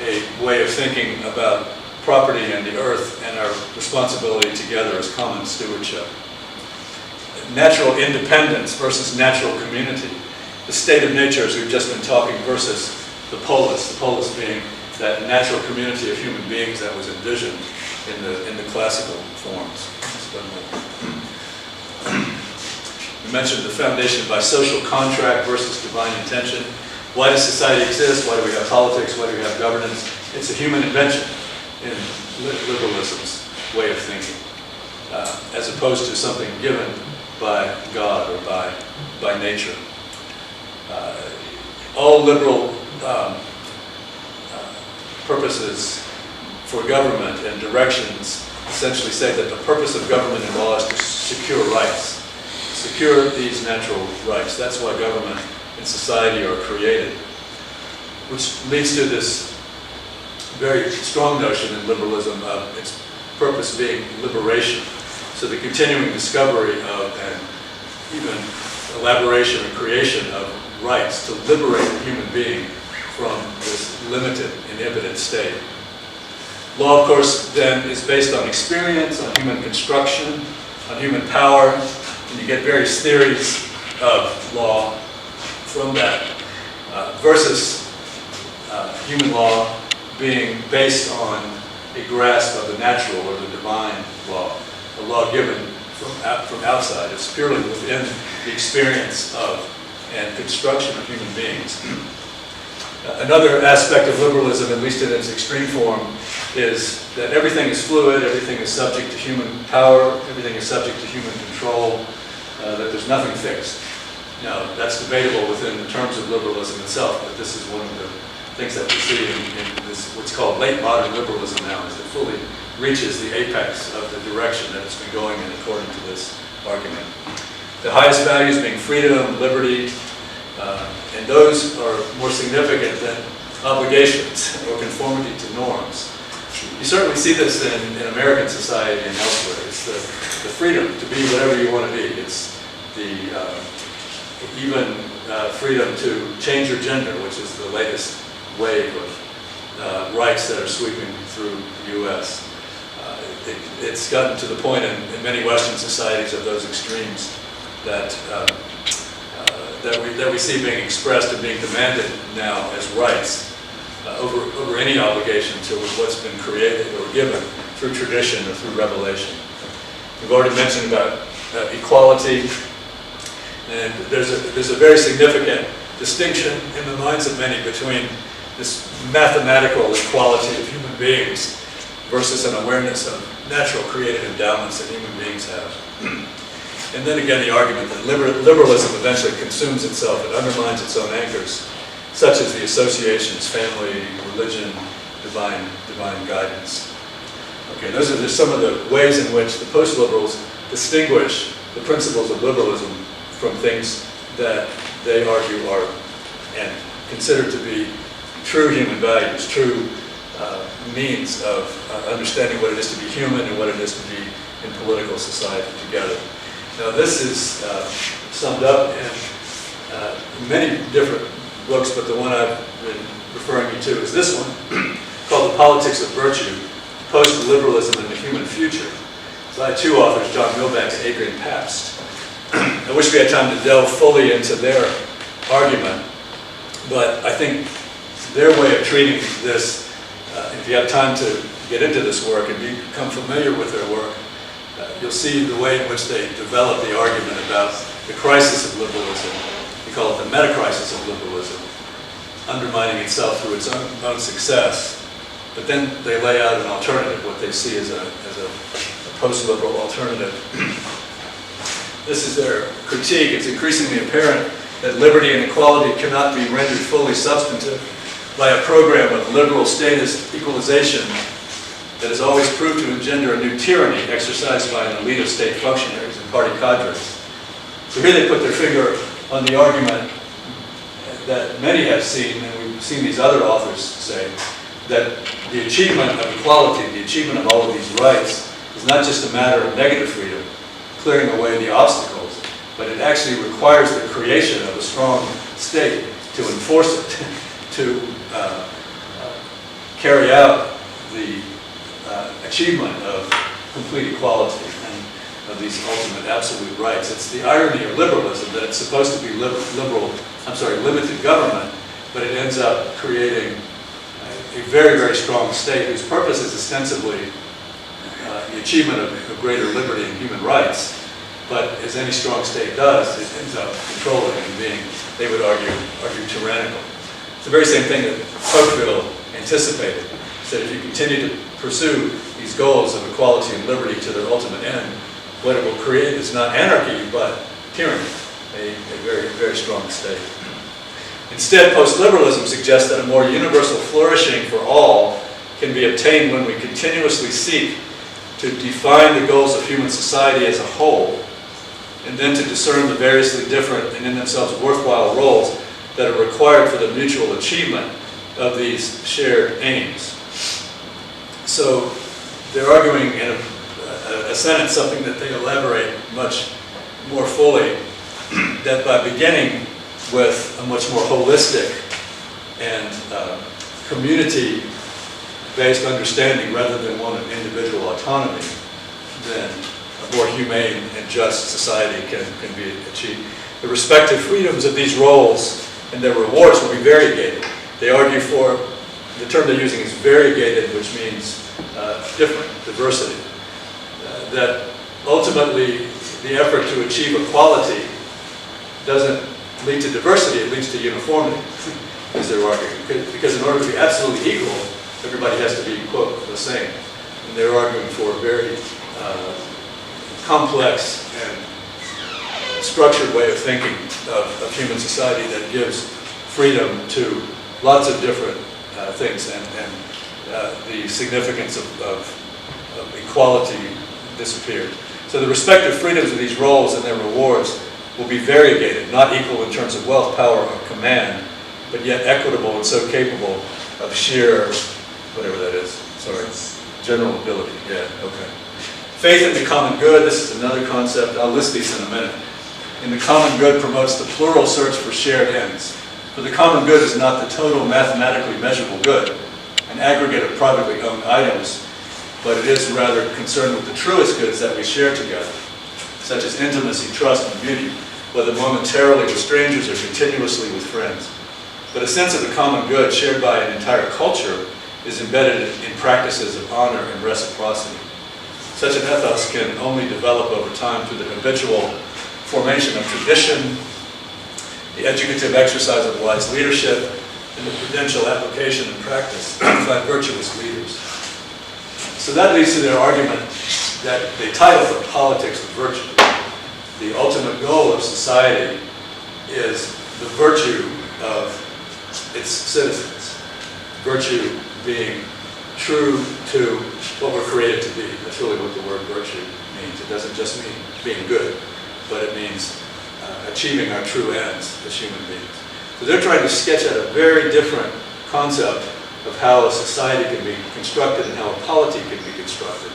a way of thinking about property and the earth and our responsibility together as common stewardship. Natural independence versus natural community. The state of nature, as we've just been talking, versus the polis being that natural community of human beings that was envisioned in the classical forms. We mentioned the foundation by social contract versus divine intention. Why does society exist? Why do we have politics? Why do we have governance? It's a human invention in liberalism's way of thinking, as opposed to something given by God or by nature. All liberal purposes for government and directions essentially say that the purpose of government and law is to secure rights, secure these natural rights. That's why government and society are created, which leads to this very strong notion in liberalism of its purpose being liberation. So the continuing discovery of and even elaboration and creation of rights to liberate the human being from this limited, inhibited state. Law, of course, then is based on experience, on human construction, on human power, and you get various theories of law from that, versus human law being based on a grasp of the natural or the divine law, a law given from outside. It's purely within the experience of and construction of human beings. Another aspect of liberalism, at least in its extreme form, is that everything is fluid, everything is subject to human power, everything is subject to human control, that there's nothing fixed. Now, that's debatable within the terms of liberalism itself, but this is one of the things that we see in this, what's called late modern liberalism now, is it fully reaches the apex of the direction that it's been going in according to this argument. The highest values being freedom, liberty, and those are more significant than obligations or conformity to norms. You certainly see this in American society and elsewhere. It's the freedom to be whatever you want to be. It's the even freedom to change your gender, which is the latest wave of rights that are sweeping through the U.S. It's gotten to the point in many Western societies of those extremes that that we see being expressed and being demanded now as rights over any obligation to what's been created or given through tradition or through revelation. We've already mentioned about equality, and there's a very significant distinction in the minds of many between this mathematical equality of human beings versus an awareness of natural creative endowments that human beings have. And then again, the argument that liberalism eventually consumes itself, it undermines its own anchors, such as the associations, family, religion, divine guidance. Okay, those are just some of the ways in which the post-liberals distinguish the principles of liberalism from things that they argue are and consider to be true human values, true means of understanding what it is to be human and what it is to be in political society together. Now this is summed up in many different books, but the one I've been referring you to is this one, called The Politics of Virtue, Post-Liberalism and the Human Future. So I had two authors, John Milbank and Adrian Pabst. I wish we had time to delve fully into their argument, but I think their way of treating this, if you have time to get into this work and become familiar with their work, you'll see the way in which they develop the argument about the crisis of liberalism. We call it the meta-crisis of liberalism, undermining itself through its own success. But then they lay out an alternative, what they see as a post-liberal alternative. This is their critique. It's increasingly apparent that liberty and equality cannot be rendered fully substantive by a program of liberal statist equalization that has always proved to engender a new tyranny exercised by an elite of state functionaries and party cadres. So here they put their finger on the argument that many have seen, and we've seen these other authors say, that the achievement of equality, the achievement of all of these rights, is not just a matter of negative freedom, clearing away the obstacles, but it actually requires the creation of a strong state to enforce it, to carry out the achievement of complete equality and of these ultimate absolute rights. It's the irony of liberalism that it's supposed to be limited government, but it ends up creating a very, very strong state whose purpose is ostensibly the achievement of greater liberty and human rights. But as any strong state does, it ends up controlling and being, they would argue tyrannical. It's the very same thing that Tocqueville anticipated. He said if you continue to pursue these goals of equality and liberty to their ultimate end, what it will create is not anarchy, but tyranny, a very, very strong state. Instead, post-liberalism suggests that a more universal flourishing for all can be obtained when we continuously seek to define the goals of human society as a whole, and then to discern the variously different and in themselves worthwhile roles that are required for the mutual achievement of these shared aims. So they're arguing in a sentence, something that they elaborate much more fully, that by beginning with a much more holistic and community-based understanding rather than one of individual autonomy, then a more humane and just society can be achieved. The respective freedoms of these roles and their rewards will be variegated. They argue for, the term they're using is variegated, which means different, diversity. That ultimately the effort to achieve equality doesn't lead to diversity, it leads to uniformity, as they're arguing. Because in order to be absolutely equal, everybody has to be, quote, the same. And they're arguing for a very complex and structured way of thinking of human society that gives freedom to lots of different things, and the significance of equality disappeared. So the respective freedoms of these roles and their rewards will be variegated, not equal in terms of wealth, power, or command, but yet equitable and so capable of sheer, whatever that is, sorry, general ability, yeah, okay. Faith in the common good, this is another concept, I'll list these in a minute. In the common good promotes the plural search for shared ends. For the common good is not the total mathematically measurable good, an aggregate of privately owned items, but it is rather concerned with the truest goods that we share together, such as intimacy, trust, and beauty, whether momentarily with strangers or continuously with friends. But a sense of the common good shared by an entire culture is embedded in practices of honor and reciprocity. Such an ethos can only develop over time through the habitual formation of tradition, the educative exercise of wise leadership, and the prudential application and practice by virtuous leaders. So that leads to their argument that they title the politics of virtue. The ultimate goal of society is the virtue of its citizens. Virtue being true to what we're created to be. That's really what the word virtue means. It doesn't just mean being good, but it means achieving our true ends as human beings. So they're trying to sketch out a very different concept of how a society can be constructed and how a polity can be constructed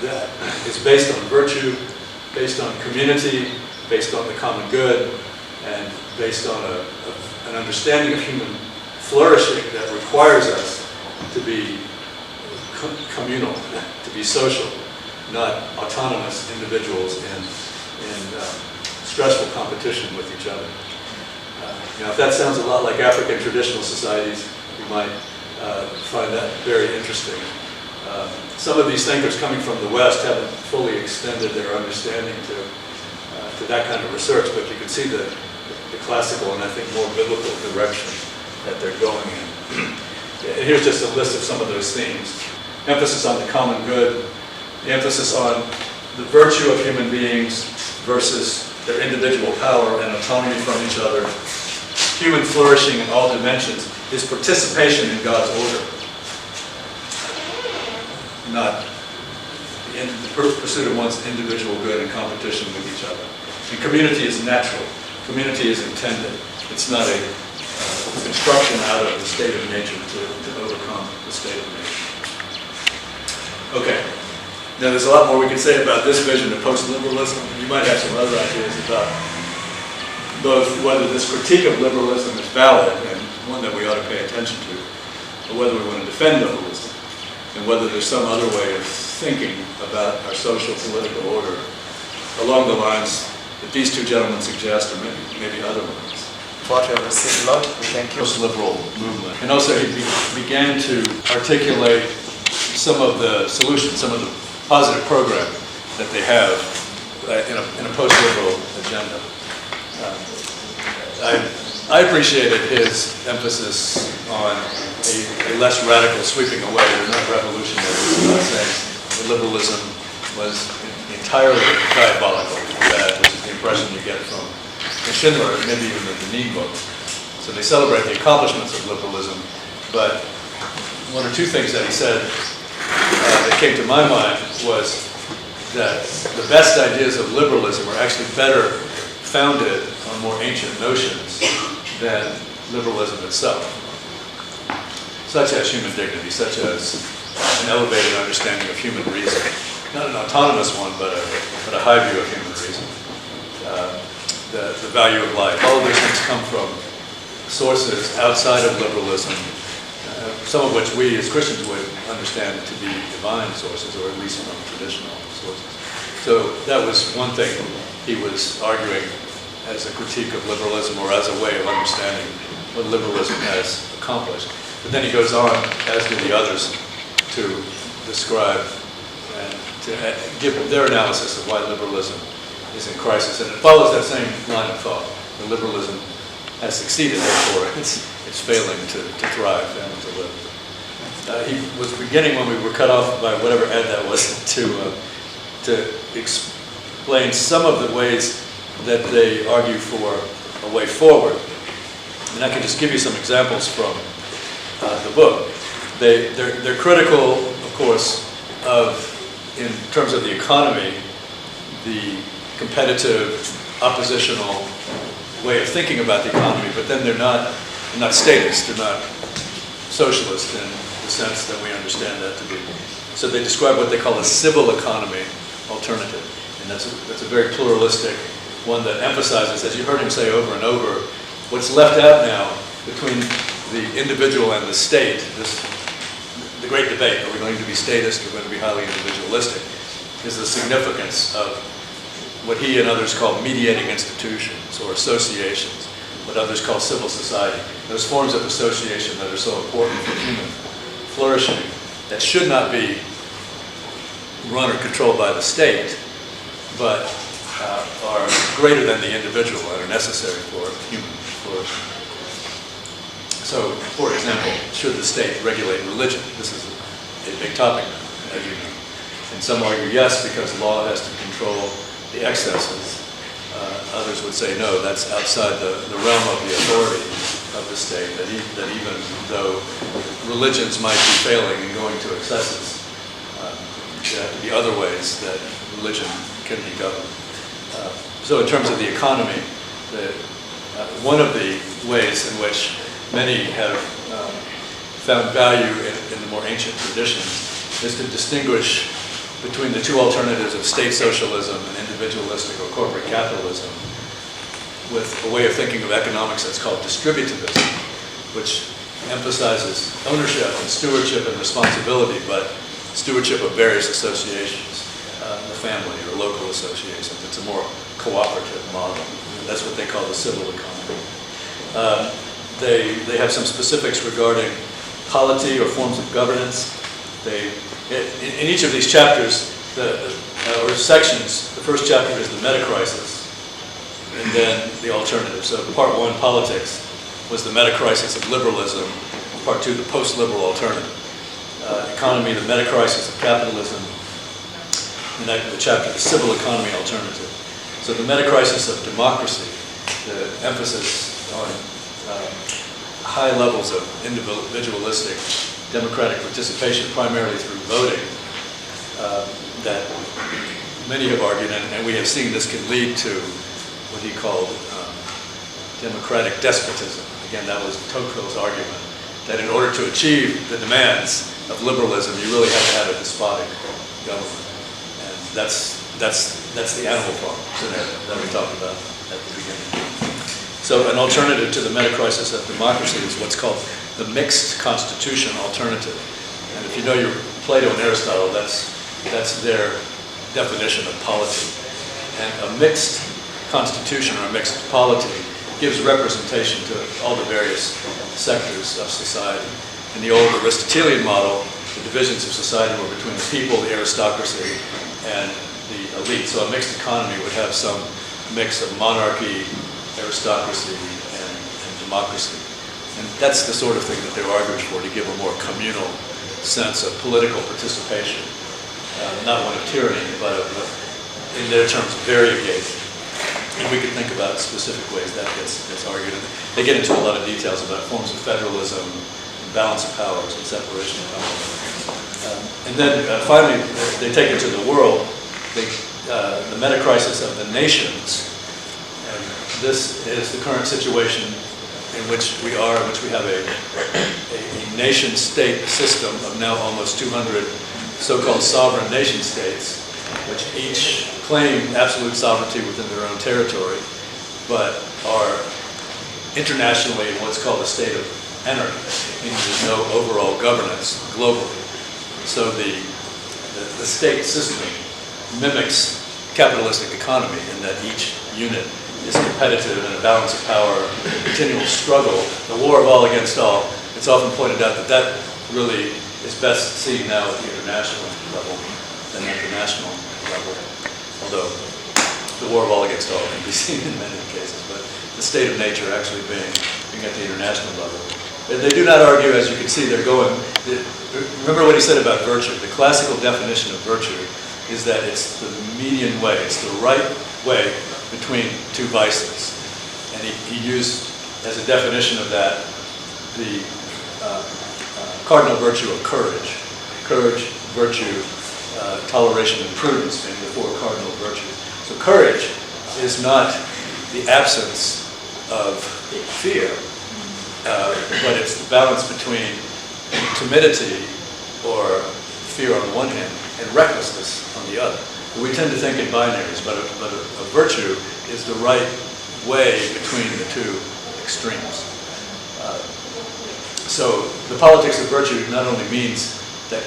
that is based on virtue, based on community, based on the common good, and based on an understanding of human flourishing that requires us to be communal, to be social, not autonomous individuals in stressful competition with each other. If that sounds a lot like African traditional societies, you might find that very interesting. Some of these thinkers coming from the West haven't fully extended their understanding to that kind of research, but you can see the classical and I think more biblical direction that they're going in. And here's just a list of some of those themes. Emphasis on the common good, the emphasis on the virtue of human beings versus their individual power and autonomy from each other. Human flourishing in all dimensions is participation in God's order, not the pursuit of one's individual good in competition with each other. And community is natural. Community is intended. It's not a construction out of the state of nature to overcome the state of nature. Okay. Now there's a lot more we could say about this vision of post-liberalism. You might have some other ideas about both whether this critique of liberalism is valid and one that we ought to pay attention to, or whether we want to defend liberalism, and whether there's some other way of thinking about our social political order along the lines that these two gentlemen suggest, or maybe other ones. What we have received a lot, we thank you. Post-liberal movement. And also he began to articulate some of the solutions, some of the positive program that they have in a post-liberal agenda. I appreciated his emphasis on a less radical sweeping away. They're not revolutionaries. They're not saying that liberalism was entirely diabolical, bad, which is the impression you get from Schindler, maybe even the Denis book. So they celebrate the accomplishments of liberalism, but one or two things that he said that came to my mind was that the best ideas of liberalism are actually better founded on more ancient notions than liberalism itself, such as human dignity, such as an elevated understanding of human reason. Not an autonomous one, but a high view of human reason. The value of life. All of those things come from sources outside of liberalism, some of which we as Christians would understand to be divine sources, or at least from traditional sources. So that was one thing he was arguing as a critique of liberalism, or as a way of understanding what liberalism has accomplished. But then he goes on, as do the others, to describe and to give their analysis of why liberalism is in crisis. And it follows that same line of thought. The liberalism has succeeded, therefore it's failing to thrive and to live. He was beginning, when we were cut off by whatever ad that was, to explain some of the ways that they argue for a way forward. And I can just give you some examples from the book. They're critical, of course, of, in terms of the economy, the competitive, oppositional way of thinking about the economy, but then they're not statist, they're not socialist in the sense that we understand that to be. So they describe what they call a civil economy alternative, and that's a very pluralistic one that emphasizes, as you heard him say over and over, what's left out now between the individual and the state, the great debate, are we going to be statist or going to be highly individualistic, is the significance of what he and others call mediating institutions or associations, what others call civil society. Those forms of association that are so important for human flourishing that should not be run or controlled by the state, but are greater than the individual and are necessary for human flourishing. So, for example, should the state regulate religion? This is a big topic now. as you know. And some argue yes, because law has to control the excesses. Others would say no, that's outside the realm of the authority of the state, that even though religions might be failing and going to excesses, there have to be other ways that religion can be governed. So in terms of the economy, one of the ways in which many have found value in the more ancient traditions is to distinguish between the two alternatives of state socialism and individualistic or corporate capitalism, with a way of thinking of economics that's called distributivism, which emphasizes ownership and stewardship and responsibility, but stewardship of various associations, the family or local associations. It's a more cooperative model. That's what they call the civil economy. They have some specifics regarding polity or forms of governance. In each of these chapters, or sections, the first chapter is the meta-crisis, and then the alternative. So part one, politics, was the meta-crisis of liberalism. Part two, the post-liberal alternative. Economy, the meta-crisis of capitalism. And the chapter, the civil economy alternative. So the meta-crisis of democracy, the emphasis on high levels of individualistic democratic participation, primarily through voting, that many have argued, and we have seen this can lead to what he called democratic despotism. Again, that was Tocqueville's argument, that in order to achieve the demands of liberalism, you really have to have a despotic government. And that's the animal farm scenario that we talked about at the beginning. So an alternative to the meta-crisis of democracy is what's called the mixed constitution alternative. And if you know your Plato and Aristotle, that's their definition of polity. And a mixed constitution or a mixed polity gives representation to all the various sectors of society. In the old Aristotelian model, the divisions of society were between the people, the aristocracy, and the elite. So a mixed economy would have some mix of monarchy, aristocracy, and democracy. And that's the sort of thing that they're arguing for, to give a more communal sense of political participation. Not one of tyranny, but in their terms, variegated. And we could think about specific ways that gets argued. And they get into a lot of details about forms of federalism, balance of powers, and separation of powers. And then finally, they take it to the world, the meta-crisis of the nations. And this is the current situation in which we are, in which we have a nation-state system of now almost 200 so-called sovereign nation-states, which each claim absolute sovereignty within their own territory, but are internationally in what's called a state of anarchy, meaning there's no overall governance globally. So the state system mimics capitalistic economy in that each unit is competitive in a balance of power, continual struggle, the war of all against all. It's often pointed out that that really is best seen now at the international level than at the national level, although the war of all against all can be seen in many cases, but the state of nature actually being at the international level. They do not argue, as you can see, they're going, remember what he said about virtue. The classical definition of virtue is that it's the median way, it's the right way between two vices. And he used as a definition of that the cardinal virtue of courage. Courage, virtue, toleration, and prudence being the four cardinal virtues. So courage is not the absence of fear, but it's the balance between timidity or fear on the one hand and recklessness on the other. We tend to think in binaries, but a virtue is the right way between the two extremes. So the politics of virtue not only means that,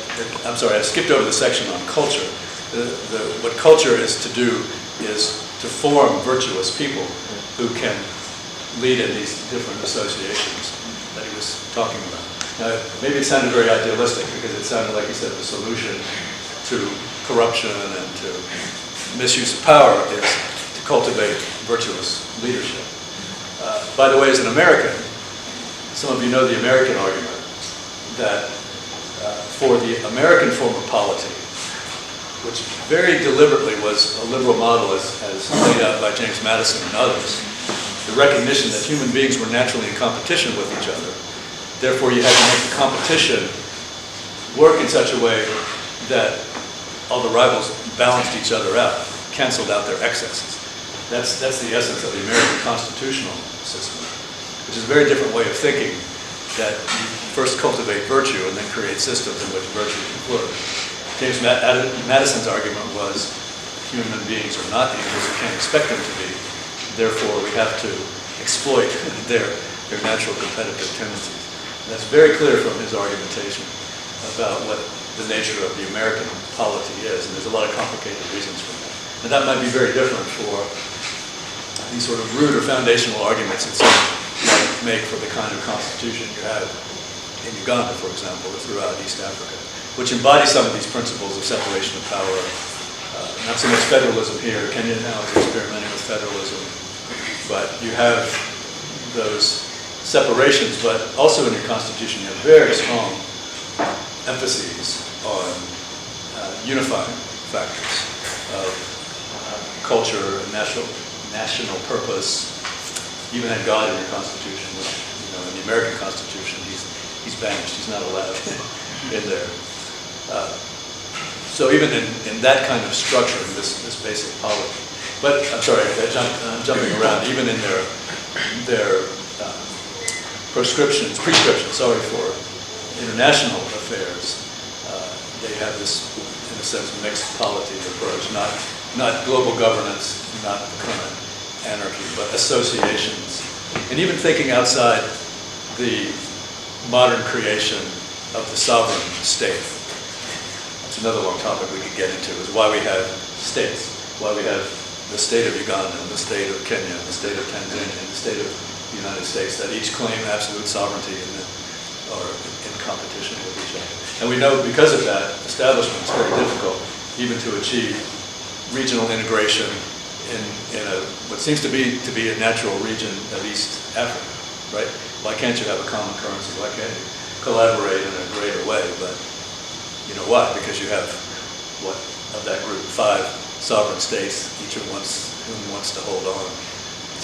I'm sorry, I skipped over the section on culture. What culture is to do is to form virtuous people who can lead in these different associations that he was talking about. Now, maybe it sounded very idealistic because it sounded like he said the solution to corruption and to misuse of power is to cultivate virtuous leadership. By the way, as an American, some of you know the American argument that for the American form of polity, which very deliberately was a liberal model as laid out by James Madison and others, the recognition that human beings were naturally in competition with each other. Therefore, you had to make the competition work in such a way that all the rivals balanced each other out, canceled out their excesses. That's the essence of the American constitutional system, which is a very different way of thinking, that you first cultivate virtue and then create systems in which virtue can flourish. James Madison's argument was human beings are not equals, we can't expect them to be. Therefore, we have to exploit their natural competitive tendencies. And that's very clear from his argumentation about what the nature of the American polity is, and there's a lot of complicated reasons for that. And that might be very different for these sort of root or foundational arguments that some might make for the kind of constitution you have in Uganda, for example, or throughout East Africa, which embodies some of these principles of separation of power. Not so much federalism here. Kenya now is experimenting with federalism, but you have those separations, but also in your constitution you have very strong emphases on unifying factors of culture and national purpose. You even had God in your constitution, which, in the American Constitution, he's banished. He's not allowed in there. So even in that kind of structure, this basic polity. But I'm sorry, I'm jumping around. Even in their prescriptions for international affairs, they have this, in a sense, mixed polity approach. Not global governance, not the current anarchy, but associations, and even thinking outside the modern creation of the sovereign state. That's another long topic we could get into, is why we have states, why we have the state of Uganda, and the state of Kenya, and the state of Tanzania, and the state of the United States, that each claim absolute sovereignty and are in competition with each other. And we know because of that, establishment is very difficult even to achieve regional integration in what seems to be a natural region of East Africa, right? Why can't you have a common currency? Why can't you collaborate in a greater way? But you know why? Because you have, of that group, 5 sovereign states, each of whom wants to hold on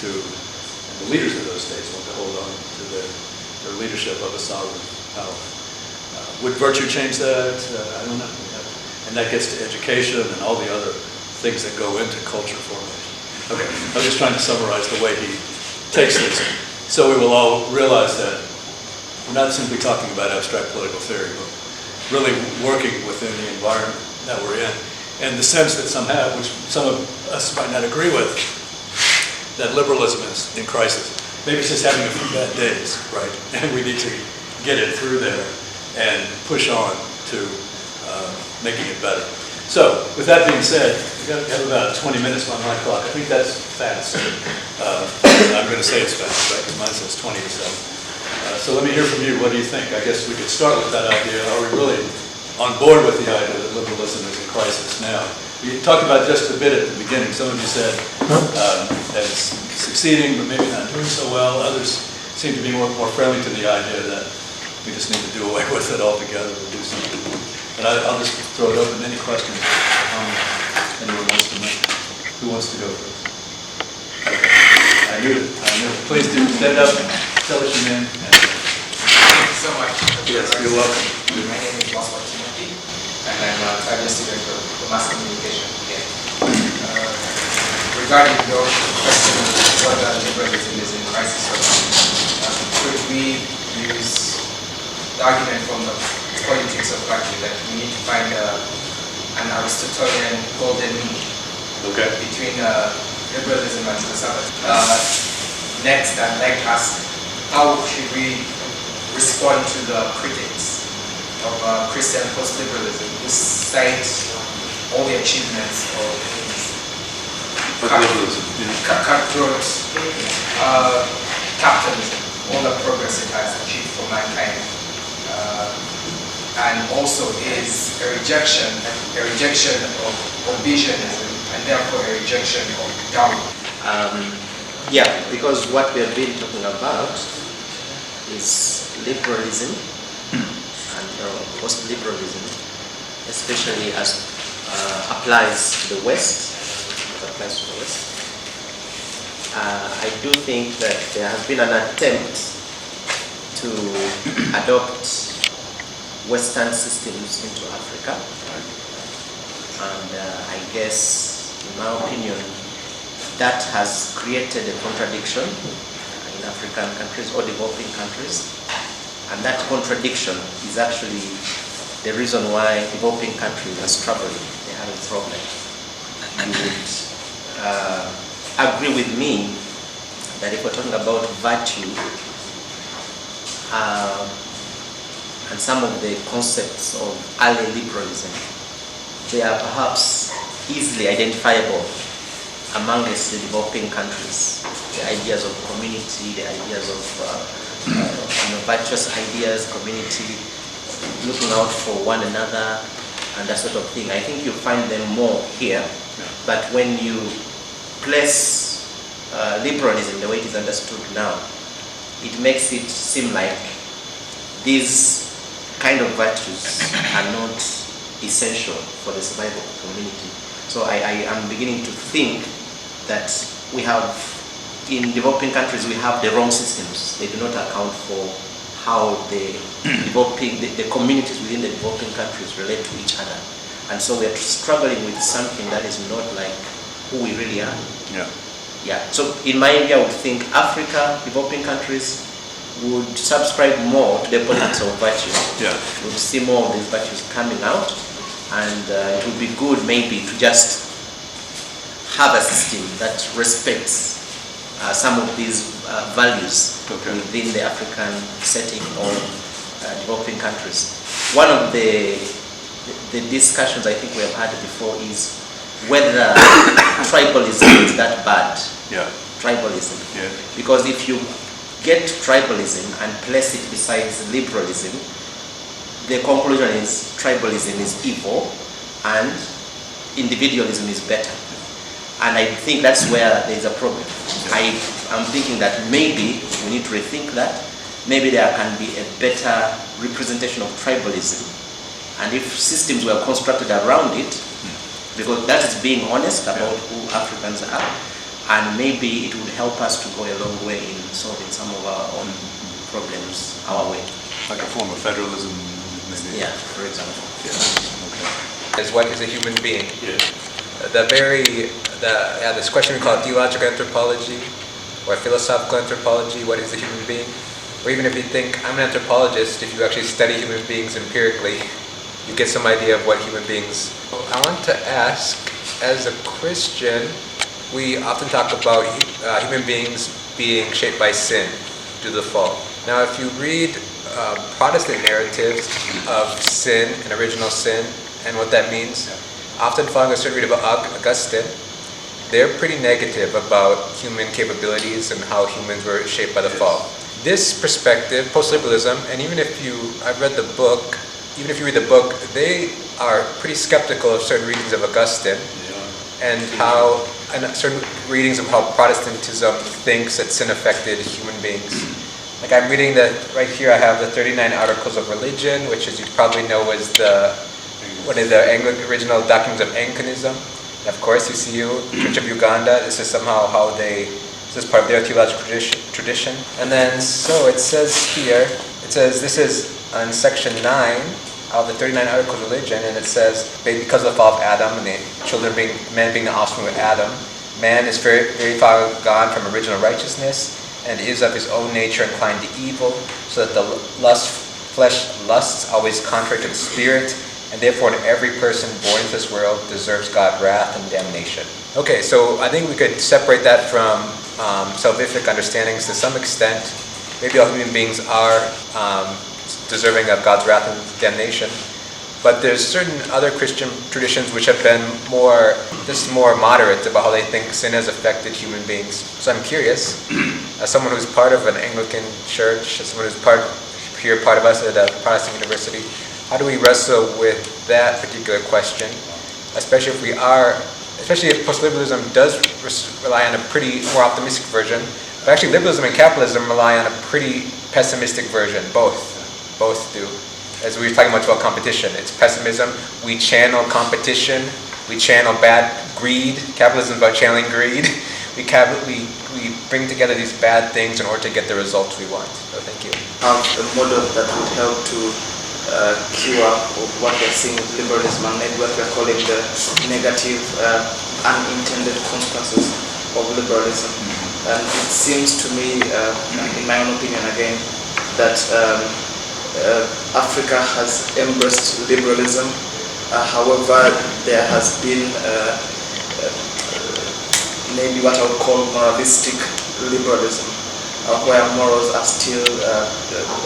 to, and the leaders of those states want to hold on to their leadership of a sovereign power. Would virtue change that? I don't know. And that gets to education and all the other things that go into culture formation. Okay, I was just trying to summarize the way he takes this, so we will all realize that we're not simply talking about abstract political theory, but really working within the environment that we're in. And the sense that some have, which some of us might not agree with, that liberalism is in crisis. Maybe it's just having a few bad days, right? And we need to get it through there and push on to making it better. So, with that being said, we have about 20 minutes on my clock. I think that's fast. I'm going to say it's fast, right? Because mine says 20 to 7. So let me hear from you. What do you think? I guess we could start with that idea. Are we really on board with the idea that liberalism is in crisis now? We talked about just a bit at the beginning. Some of you said that it's succeeding, but maybe not doing so well. Others seem to be more friendly to the idea that we just need to do away with it altogether or do something. But I'll just throw it open. Any questions anyone wants to make? Who wants to go first? Okay. I knew it. Please do stand up, tell us your name. Thank you so much. Yes, you're welcome. My name is Boswell Timothy, and I'm a graduate student of mass communication here. Regarding your question of whether liberalism is in crisis or not, could we use the argument from the politics of virtue that we need to find an Aristotelian golden mean between liberalism and conservatism? Next, I'd like to ask, how should we respond to the critics of Christian post-liberalism who cite all the achievements of cutthroat capitalism, all the progress it has achieved for mankind, and also is a rejection of visionism, and therefore a rejection of Darwin. Yeah, because what we have been talking about is liberalism and post-liberalism, especially as applies to the West. I do think that there has been an attempt to adopt Western systems into Africa, and I guess, in my opinion, that has created a contradiction in African countries or developing countries, and that contradiction is actually the reason why developing countries are struggling. They have a problem. You would agree with me that if we're talking about virtue and some of the concepts of early liberalism, they are perhaps easily identifiable amongst the developing countries. The ideas of community, the ideas of virtuous ideas, community, looking out for one another, and that sort of thing. I think you find them more here, but when you place liberalism the way it is understood now, it makes it seem like these kind of virtues are not essential for the survival of the community. So I am beginning to think that we have, in developing countries, we have the wrong systems. They do not account for how the communities within the developing countries relate to each other. And so we are struggling with something that is not like who we really are. Yeah. So in my area, I would think Africa, developing countries, would subscribe more to the politics of virtue. We would see more of these virtues coming out, and it would be good maybe to just have a system that respects some of these values within the African setting or developing countries. One of the discussions I think we have had before is whether tribalism is that bad. Tribalism. Because if you get tribalism and place it besides liberalism, the conclusion is tribalism is evil and individualism is better. And I think that's where there is a problem. I am thinking that maybe we need to rethink that. Maybe there can be a better representation of tribalism. And if systems were constructed around it, because that is being honest about who Africans are, and maybe it would help us to go a long way in solving some of our own problems our way. Like a form of federalism, maybe? Yeah, for example. Is what is a human being? This question we call theological anthropology or philosophical anthropology, what is a human being? Or even if you think, I'm an anthropologist, if you actually study human beings empirically, you get some idea of what human beings. I want to ask, as a Christian, we often talk about human beings being shaped by sin due to the fall. Now, if you read Protestant narratives of sin and original sin and what that means, often following a certain read of Augustine, they're pretty negative about human capabilities and how humans were shaped by the fall. This perspective, post-liberalism, and I've read the book, even if you read the book, they are pretty skeptical of certain readings of Augustine and certain readings of how Protestantism thinks that sin affected human beings. Like I'm reading that right here, I have the 39 Articles of Religion, which, as you probably know, is one of the original documents of Anglicanism. And of course, ECU, Church of Uganda, this is somehow how this is part of their theological tradition. And then, so it says here, this is on section 9 of the 39 Articles of Religion, and it says, because of the fall of Adam and men being the offspring of Adam, man is very, very far gone from original righteousness and is of his own nature inclined to evil, so that the flesh lusts always contrary to the spirit, and therefore every person born into this world deserves God's wrath and damnation. Okay, so I think we could separate that from salvific understandings to some extent. Maybe all human beings are deserving of God's wrath and damnation, but there's certain other Christian traditions which have been more moderate about how they think sin has affected human beings. So I'm curious, as someone who's part of an Anglican church, as someone who's part of us at a Protestant university, how do we wrestle with that particular question, especially if post-liberalism does rely on a pretty more optimistic version, but actually liberalism and capitalism rely on a pretty pessimistic version, both do. as we were talking about competition. It's pessimism. We channel competition. We channel bad greed. Capitalism is about channeling greed. We bring together these bad things in order to get the results we want. So thank you. Have a model that would help to cure what we're seeing with liberalism and maybe what we're calling the negative unintended consequences of liberalism. And it seems to me, in my own opinion again, that Africa has embraced liberalism. However, there has been maybe what I would call moralistic liberalism, where morals are still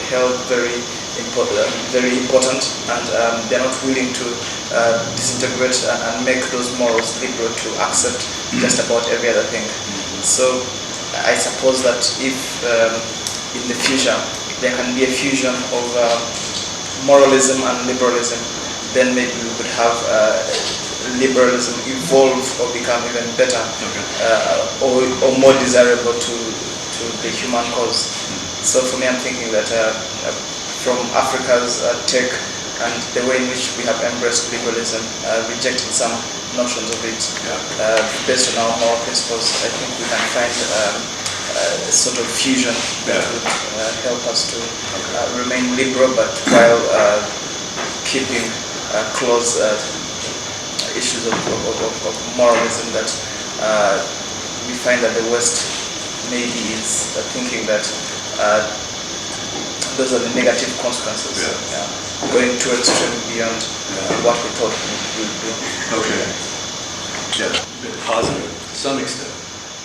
held very important, and they're not willing to disintegrate and make those morals liberal to accept just about every other thing. So I suppose that if in the future there can be a fusion of moralism and liberalism, then maybe we could have liberalism evolve or become even better, or more desirable to the human cause. So for me, I'm thinking that from Africa's take and the way in which we have embraced liberalism, rejecting some notions of it, based on our moral principles, I think we can find a sort of fusion that would help us to remain liberal, but while keeping close issues of moralism that we find that the West maybe is thinking that those are the negative consequences, going too extreme beyond what we thought we would do. Okay. Yeah, been positive to some extent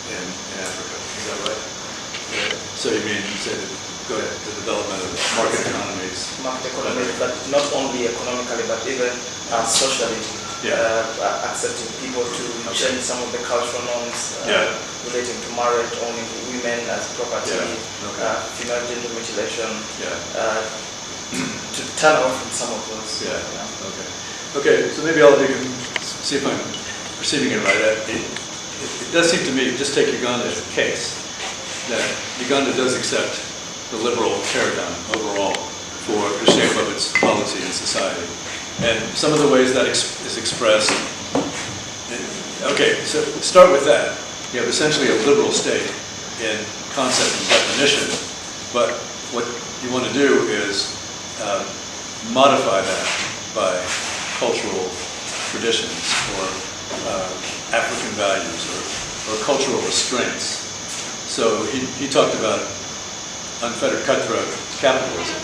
in Africa, is that right? So you mean, say, the development of market economies? Market economies, but not only economically, but even socially. Accepting people to change some of the cultural norms relating to marriage, owning women as property, female gender mutilation, to turn off from some of those. Okay, so maybe all of you can see if I'm perceiving it right. It does seem to me, just take Uganda as a case, that Uganda does accept the liberal paradigm overall for the shape of its policy and society. And some of the ways that is expressed, okay, so start with that. You have essentially a liberal state in concept and definition, but what you want to do is modify that by cultural traditions or African values or cultural restraints. So he talked about unfettered cutthroat capitalism,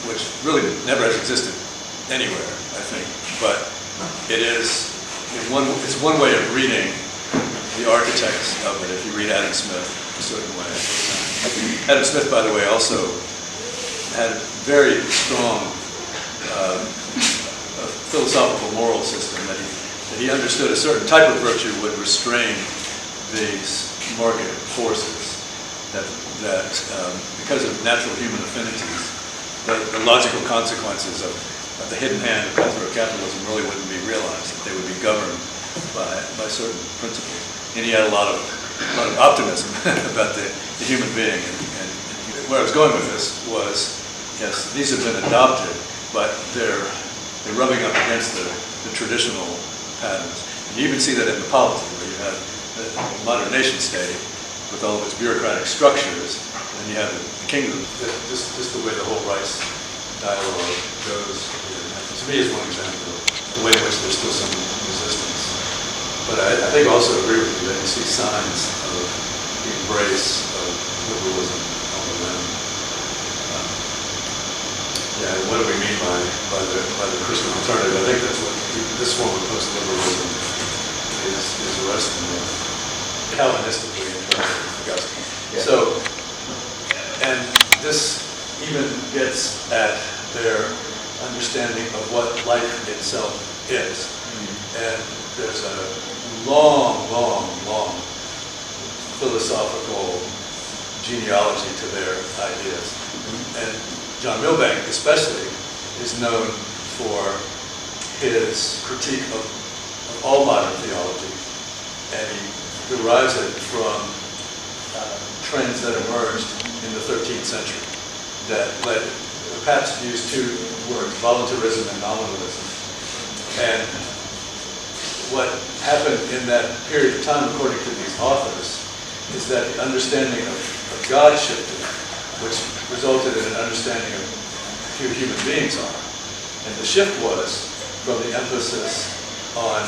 which really never has existed anywhere, I think. But it is, it's one way of reading the architects of it, if you read Adam Smith a certain way. Adam Smith, by the way, also had a very strong philosophical moral system that he understood a certain type of virtue would restrain these market forces, that because of natural human affinities, the logical consequences of the hidden hand of cutthroat capitalism really wouldn't be realized, that they would be governed by certain principles. And he had a lot of optimism about the human being. And where I was going with this was, yes, these have been adopted, but they're rubbing up against the traditional patterns. And you even see that in the polity, where you have the modern nation state with all of its bureaucratic structures, and you have the kingdom. Just the way the whole rights dialogue goes, to me, is one example of the way in which there's still some resistance. But I think I also agree with you that you see signs of the embrace of liberalism all around. What do we mean by the Christian alternative? I think that's what this form of post-liberalism is wrestling with, Calvinistically in terms of Augustine. So, and this even gets at their understanding of what life itself is. And there's a long philosophical genealogy to their ideas. And John Milbank especially is known for his critique of all modern theology, and he derives it from trends that emerged in the 13th century that led Pabst used two words, voluntarism and nominalism. And what happened in that period of time, according to these authors, is that the understanding of God shifted, which resulted in an understanding of who human beings are. And the shift was from the emphasis on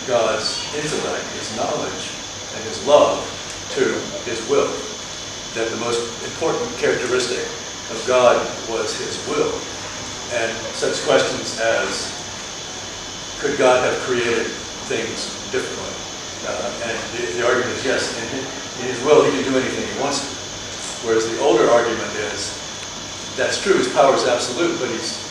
God's intellect, his knowledge, and his love, to his will. That the most important characteristic of God was his will. And such questions as, could God have created things differently? And the argument is yes, in his will he can do anything he wants to. Whereas the older argument is, that's true, his power is absolute, but he's